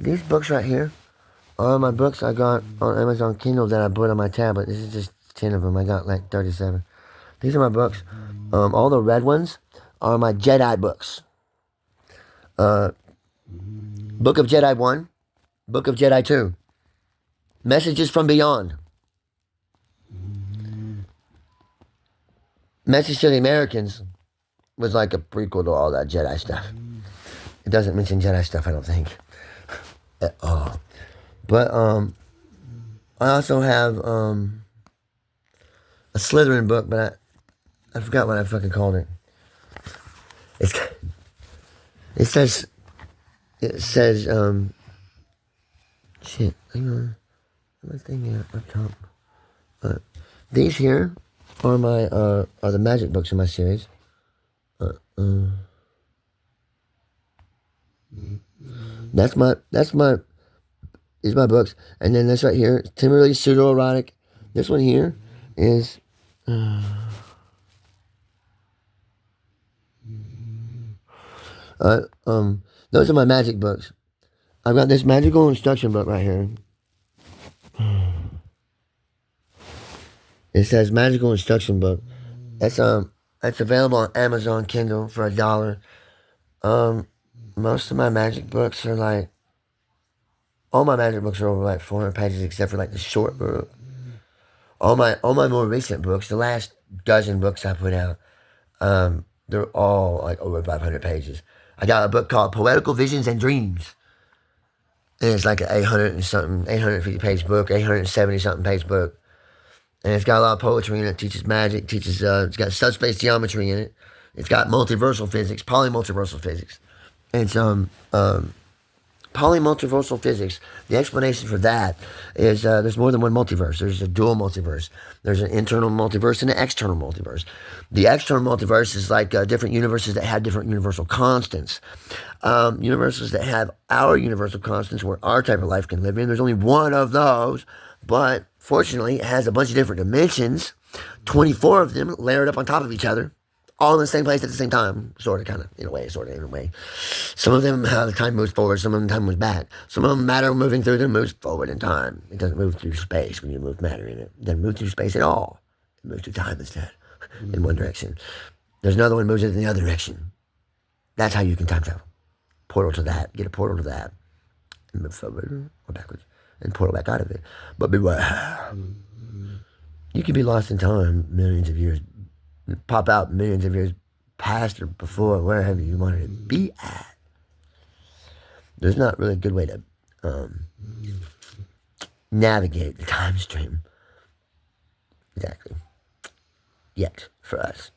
these books right here are my books I got on Amazon Kindle that I put on my tablet. This is just 10 of them. I got like 37. These are my books. All the red ones are my Jedi books. Book of Jedi 1, Book of Jedi 2, Messages from Beyond, Message to the Americans was like a prequel to all that Jedi stuff. It doesn't mention Jedi stuff, I don't think, at all. But I also have a Slytherin book, but I forgot what I fucking called it. It says shit. Hang on, what's the thing here up top? These here are the magic books in my series. These are my books, and then this right here, Timberly pseudo-erotic. This one here is those are my magic books. I've got this magical instruction book right here. It says magical instruction book. It's available on Amazon Kindle for $1. Most of my magic books are like, all my magic books are over like 400 pages, except for like the short book. All my more recent books, the last dozen books I put out, they're all like over 500 pages. I got a book called Poetical Visions and Dreams. And it's like an 850 page book, 870 something page book. And it's got a lot of poetry in it, teaches magic, it's got subspace geometry in it. It's got multiversal physics, polymultiversal physics. It's polymultiversal physics. The explanation for that is there's more than one multiverse. There's a dual multiverse. There's an internal multiverse and an external multiverse. The external multiverse is like different universes that have different universal constants. Universes that have our universal constants where our type of life can live in. There's only one of those, but fortunately it has a bunch of different dimensions, 24 of them layered up on top of each other, all in the same place at the same time, sort of, kind of, in a way. Some of them, the time moves forward, some of them time moves back. Some of them, matter moving through them moves forward in time. It doesn't move through space when you move matter in it. It doesn't move through space at all. It moves through time instead, in one direction. There's another one that moves in the other direction. That's how you can time travel. Portal to that, get a portal to that, and move forward or backwards, and portal back out of it. But beware. You could be lost in time millions of years, pop out millions of years past or before, wherever you wanted to be at. There's not really a good way to navigate the time stream. Exactly. Yet, for us.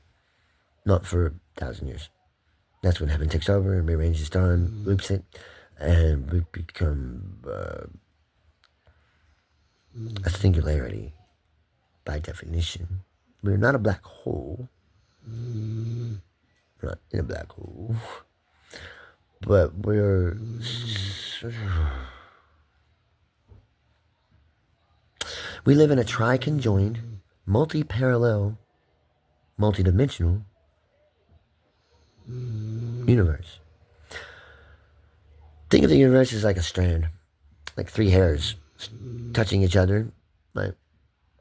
Not for 1,000 years. That's when heaven takes over and rearranges time, loops it, and we become a singularity by definition. We're not a black hole. We're not in a black hole. But we're... We live in a tri-conjoined, multi-parallel, multi-dimensional universe. Think of the universe as like a strand, like three hairs touching each other, like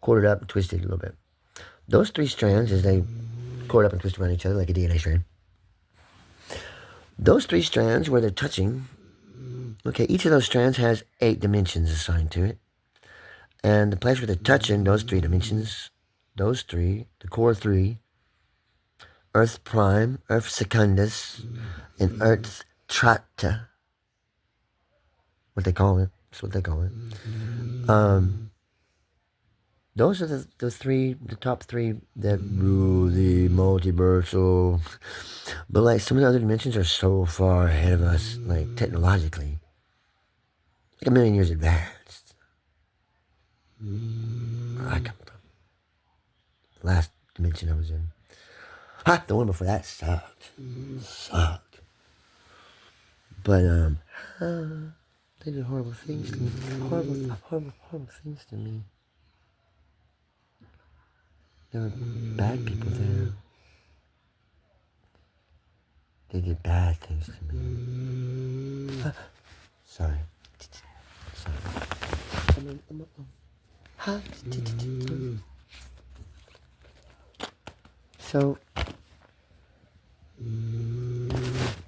quartered up and twisted a little bit. Those three strands, as they cord up and twist around each other like a DNA strand, those three strands where they're touching, okay, each of those strands has 8 dimensions assigned to it. And the place where they're touching, those 3 dimensions, those 3, the core 3, Earth Prime, Earth Secundus, and Earth Trata. What they call it. That's what they call it. Those are the top three that rule the multiversal. But like some of the other dimensions are so far ahead of us, like technologically, like a million years advanced. Where I come from, the last dimension I was in. The one before that sucked. But they did horrible things to me. Horrible things to me. There were bad people there. They did bad things to me. Sorry. So,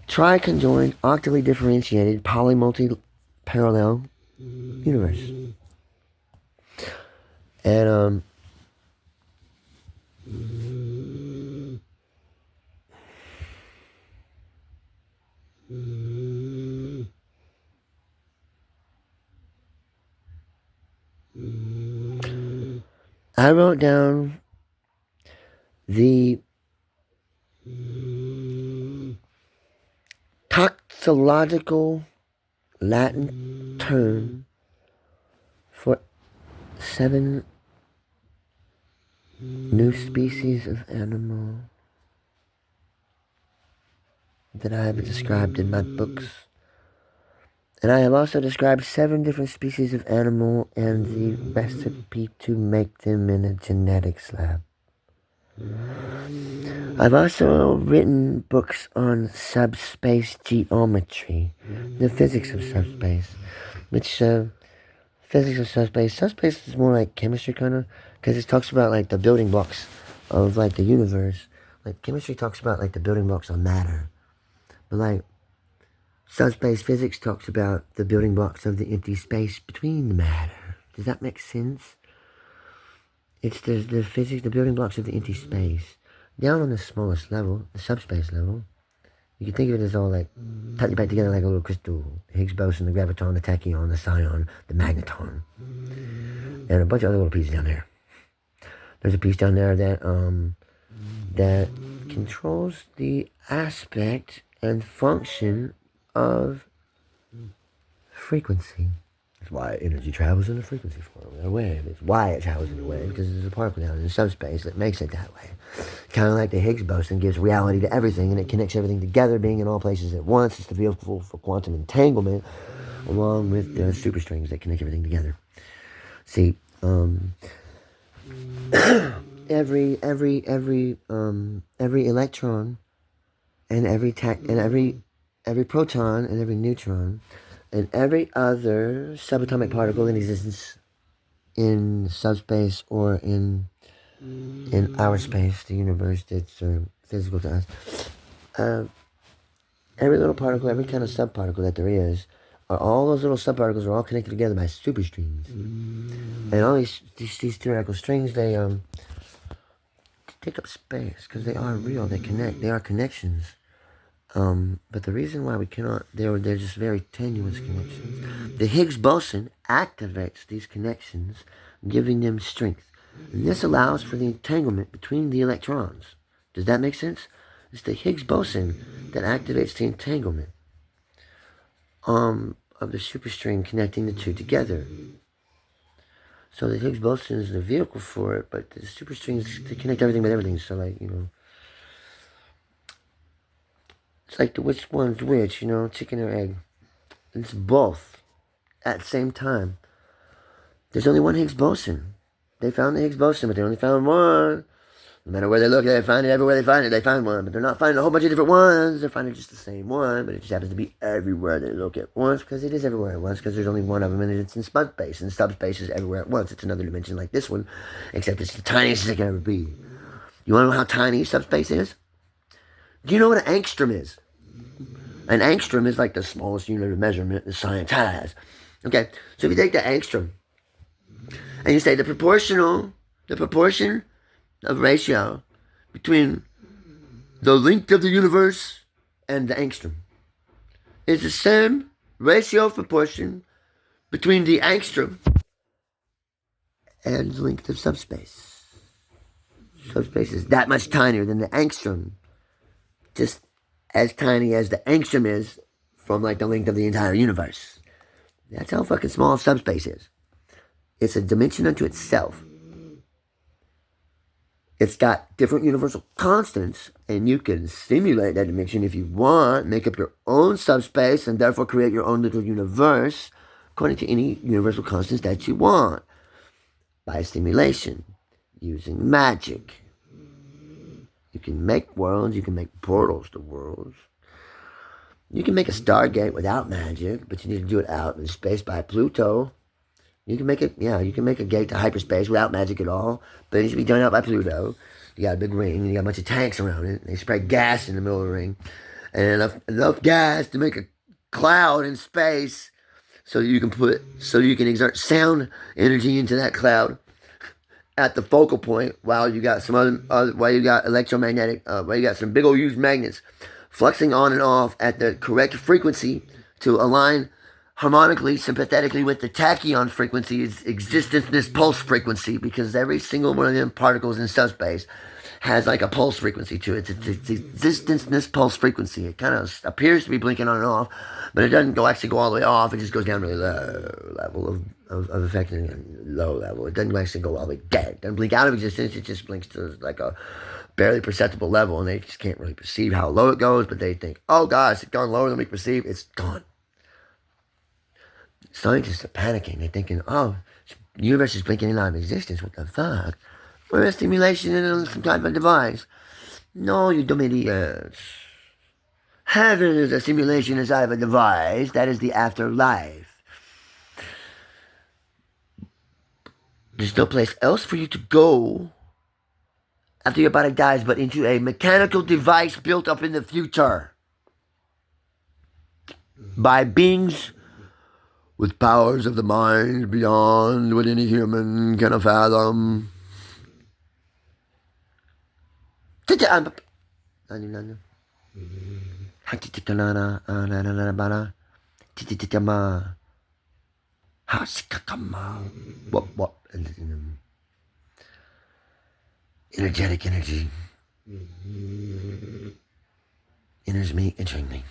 tri-conjoined, octally differentiated, poly-multi-parallel universe. And, I wrote down the toxological Latin term for 7 new species of animal that I have described in my books. And I have also described 7 different species of animal and the recipe to make them in a genetics lab. I've also written books on subspace geometry, the physics of subspace, which physics of subspace. Subspace is more like chemistry kind of, because it talks about like the building blocks of like the universe. Like chemistry talks about like the building blocks of matter, but like subspace physics talks about the building blocks of the empty space between the matter. Does that make sense? It's the physics, the building blocks of the empty space. Down on the smallest level, the subspace level, you can think of it as all like tightly packed together like a little crystal. The Higgs boson, the graviton, the tachyon, the scion, the magneton, and a bunch of other little pieces down there. There's a piece down there that controls the aspect and function of frequency. That's why energy travels in a frequency form, in a wave. It's why it travels in a wave, because there's a particle down in subspace that makes it that way. Kind of like the Higgs boson gives reality to everything, and it connects everything together, being in all places at once. It's the vehicle for quantum entanglement, along with the superstrings that connect everything together. See, every electron and every proton and every neutron and every other subatomic particle in existence in subspace or in our space, the universe that's physical to us. Every little particle, every kind of subparticle that there is, all those little subparticles are all connected together by superstrings. And all these theoretical strings, they take up space because they are real. They connect. They are connections. But the reason why we cannot, they're just very tenuous connections. The Higgs boson activates these connections, giving them strength. And this allows for the entanglement between the electrons. Does that make sense? It's the Higgs boson that activates the entanglement of the superstring connecting the two together. So the Higgs boson is the vehicle for it, but the superstrings to connect everything with everything. So like, it's like the which one's which, chicken or egg. It's both at the same time. There's only one Higgs boson. They found the Higgs boson, but they only found one. No matter where they look, they find it everywhere they find it. They find one, but they're not finding a whole bunch of different ones. They're finding just the same one, but it just happens to be everywhere they look at once, because it is everywhere at once, because there's only one of them, and it's in subspace, and subspace is everywhere at once. It's another dimension like this one, except it's the tiniest it can ever be. You want to know how tiny subspace is? Do you know what an angstrom is? An angstrom is like the smallest unit of measurement that science has. Okay, so if you take the angstrom, and you say the proportion of ratio between The length of the universe and the angstrom is the same ratio of proportion between the angstrom and the length of subspace. Subspace is that much tinier than the angstrom, just as tiny as the angstrom is from like the length of the entire universe. That's how fucking small subspace is. It's a dimension unto itself. It's got different universal constants, and you can simulate that dimension if you want, make up your own subspace, and therefore create your own little universe according to any universal constants that you want by simulation, using magic. You can make worlds, you can make portals to worlds. You can make a Stargate without magic, but you need to do it out in space by Pluto. You can make it, you can make a gate to hyperspace without magic at all, but it should be done out by Pluto. You got a big ring, and you got a bunch of tanks around it. They spray gas in the middle of the ring, and enough gas to make a cloud in space, so you can exert sound energy into that cloud at the focal point, while you got some while you got electromagnetic, while you got some big old huge magnets fluxing on and off at the correct frequency to align harmonically, sympathetically with the tachyon frequency, is existence pulse frequency, because every single one of them particles in subspace has like a pulse frequency to it. It's existence pulse frequency. It kind of appears to be blinking on and off, but it doesn't actually go all the way off. It just goes down really low level of affecting low level. It doesn't actually go all the way dead. It doesn't blink out of existence. It just blinks to like a barely perceptible level, and they just can't really perceive how low it goes, but they think, oh gosh, it's gone lower than we perceive. It's gone. Scientists are panicking. They're thinking, oh, the universe is blinking out of existence. What the fuck? We're a simulation in some type of device. No, you dumb idiots. Heaven is a simulation inside of a device. That is the afterlife. There's no place else for you to go after your body dies but into a mechanical device built up in the future by beings with powers of the mind beyond what any human can fathom. What? Energetic energy enters me, entering me.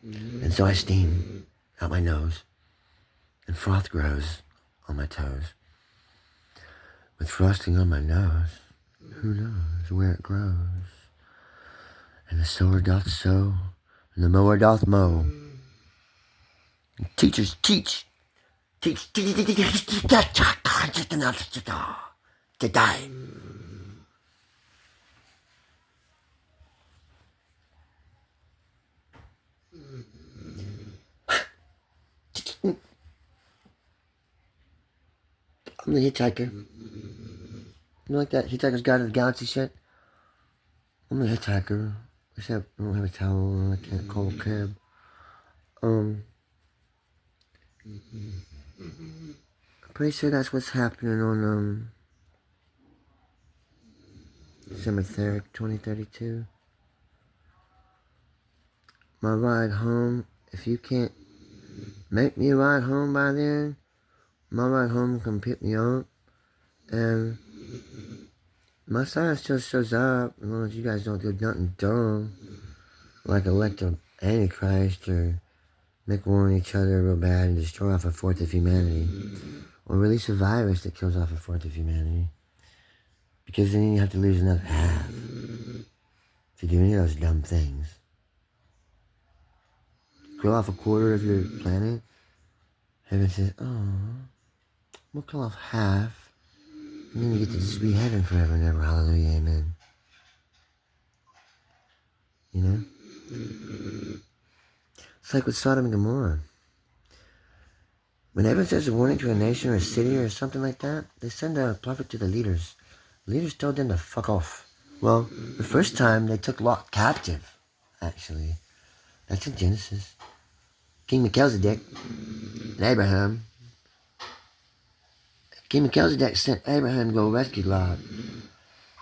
And so I steam out my nose, and froth grows on my toes. With frosting on my nose, who knows where it grows? And the sower doth sow, and the mower doth mow. And teachers teach to die. I'm the hitchhiker. You like that Hitchhiker's Guide to the Galaxy shit? I'm the hitchhiker. Except I don't have a towel and I can't call a cab. I'm pretty sure that's what's happening on December 3rd, 2032. My ride home, if you can't make me a ride home by then, my ride home can pick me up, and my sign still shows up as long as you guys don't do nothing dumb, like elect an Antichrist or make war on each other real bad and destroy off a fourth of humanity, or release a virus that kills off a fourth of humanity, because then you have to lose another half to do any of those dumb things. Kill off a quarter of your planet, heaven says, oh, we'll kill off half, and then you get to just be heaven forever and ever. Hallelujah, amen. You know? It's like with Sodom and Gomorrah. When heaven says a warning to a nation or a city or something like that, they send a prophet to the leaders. The leaders told them to fuck off. Well, the first time they took Lot captive, actually. That's in Genesis. King Melchizedek and Abraham. King Melchizedek sent Abraham to go rescue Lot.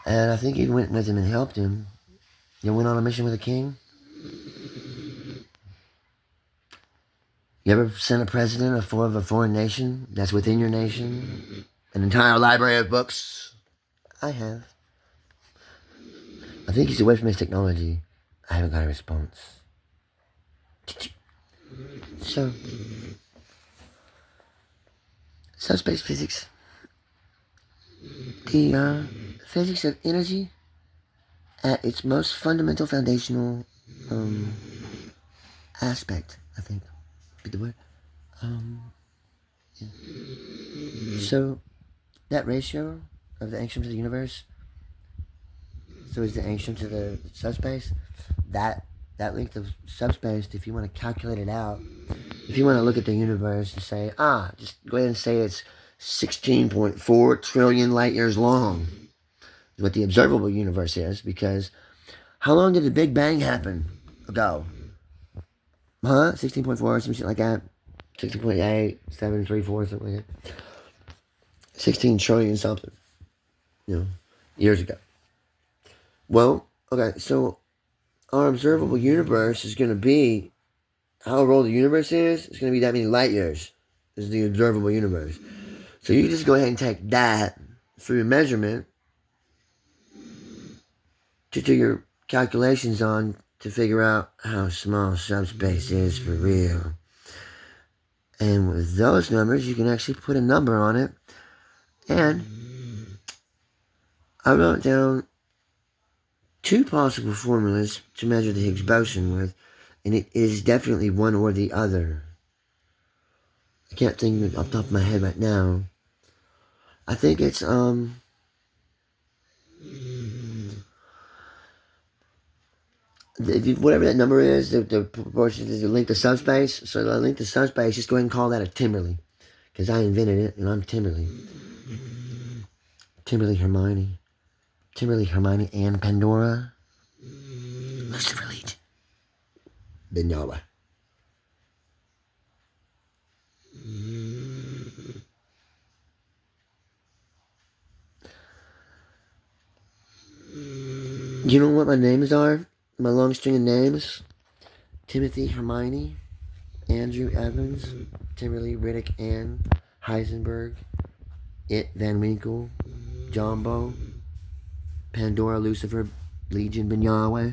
And I think he went with him and helped him. You went on a mission with a king? You ever sent a president of a foreign nation that's within your nation? An entire library of books? I have. I think he's away from his technology. I haven't got a response. So, subspace physics. The physics of energy at its most fundamental foundational aspect, I think, be the word. Yeah. So, that ratio of the angstrom to the universe, so is the angstrom to the subspace, that length of subspace, if you want to calculate it out, if you want to look at the universe and say, just go ahead and say it's 16.4 trillion light years long, is what the observable universe is, because how long did the Big Bang happen ago? 16.4, some shit like that. 16.8, 734, something like that. 16 trillion something, years ago. Well, okay, so our observable universe is going to be, however old the universe is, it's going to be that many light years is the observable universe. So you just go ahead and take that for your measurement to do your calculations on to figure out how small subspace is for real. And with those numbers, you can actually put a number on it. And I wrote down 2 possible formulas to measure the Higgs boson with, and it is definitely one or the other. I can't think of it off the top of my head right now. I think it's whatever that number is, the proportion is the length of subspace. So the length of subspace, just go ahead and call that a Timberly, because I invented it, and I'm Timberly. Timberly Hermione, and Pandora, Lucifer Legion, Benyawa. You know what my names are? My long string of names? Timothy, Hermione, Andrew, Evans, Timberly, Riddick, Ann, Heisenberg, It, Van Winkle, Jumbo, Pandora, Lucifer, Legion, Ben Yahweh.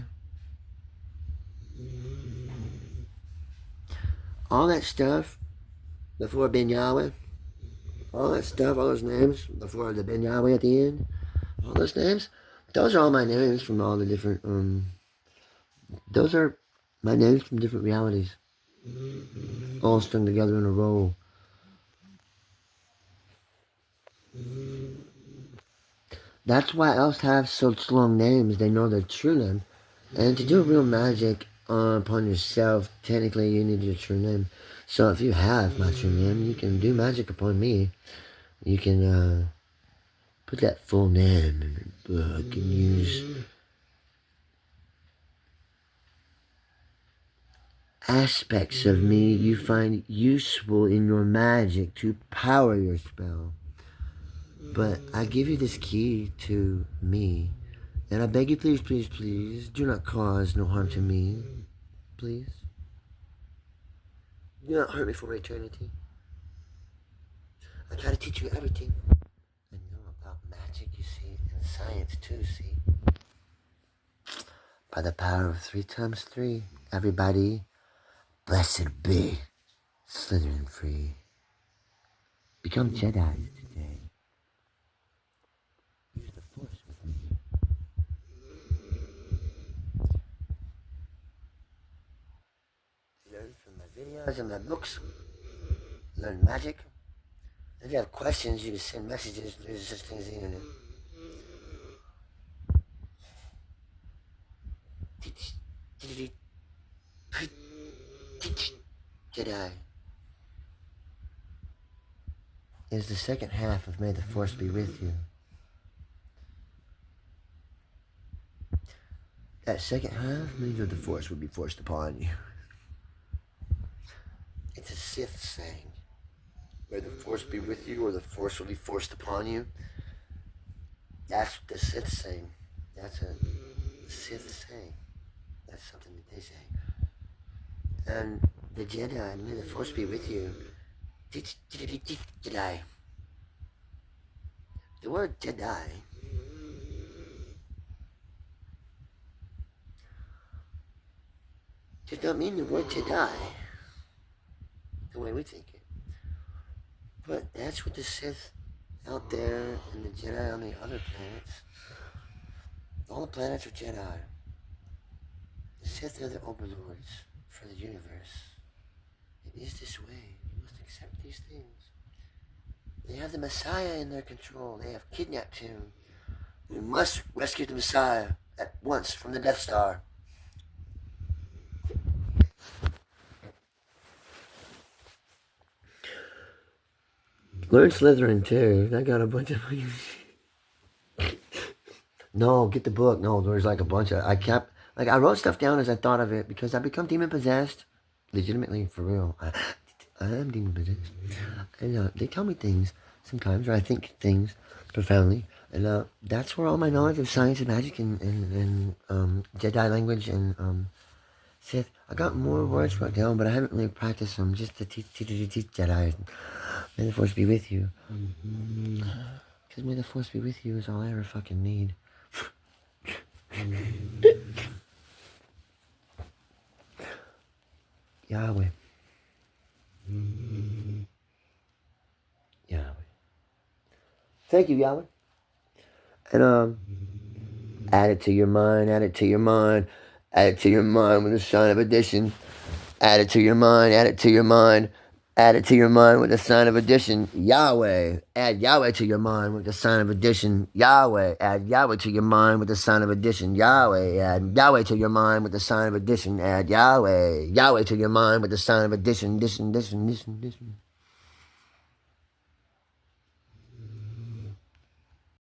All that stuff before Ben Yahweh, all that stuff, all those names before the Ben Yahweh at the end, all those names, those are all my names from all the different, those are my names from different realities, all strung together in a row. That's why elves have such long names. They know their true name. And to do real magic upon yourself, technically you need your true name. So if you have my true name, you can do magic upon me. You can put that full name in your book and use aspects of me you find useful in your magic to power your spell. But I give you this key to me, and I beg you, please, please, please, do not cause no harm to me. Please. Do not hurt me for eternity. I try to teach you everything. I know about magic, you see, and science too, see. By the power of 3 times 3, everybody, blessed be, Slytherin free. Become Jedi today. Use the Force with me. Learn from my videos and my books. Learn magic. If you have questions, you can send messages. There's such thing as the internet. Teach Jedi. Is the second half of May the Force be with you. That second half means that the Force will be forced upon you. It's a Sith saying. May the Force be with you, or the Force will be forced upon you. That's the Sith saying. That's a Sith saying. That's something that they say. And the Jedi, may the Force be with you. Jedi. The word Jedi does not mean the word Jedi the way we think it. But that's what the Sith out there and the Jedi on the other planets. All the planets are Jedi. The Sith are the overlords for the universe. It is this way. You must accept these things. They have the Messiah in their control. They have kidnapped him. We must rescue the Messiah at once from the Death Star. Learn Slytherin too. I got a bunch of. No, get the book. No, there's like a bunch of. I wrote stuff down as I thought of it because I become demon possessed. Legitimately, for real. I am demon possessed. And they tell me things sometimes, or I think things profoundly. And that's where all my knowledge of science and magic and Jedi language and Sith. I got more words wrote down, but I haven't really practiced them just to teach Jedi. May the Force be with you. Because may the Force be with you is all I ever fucking need. Yahweh. Yahweh. Thank you, Yahweh. And add it to your mind, add it to your mind, add it to your mind with a sign of addition. Add it to your mind, add it to your mind, add it to your mind with a sign of addition. Yahweh. Add Yahweh to your mind with the sign of addition. Yahweh. Add Yahweh to your mind with the sign of addition. Yahweh. Add Yahweh to your mind with the sign of addition. Add Yahweh. Yahweh to your mind with the sign of addition. Addition.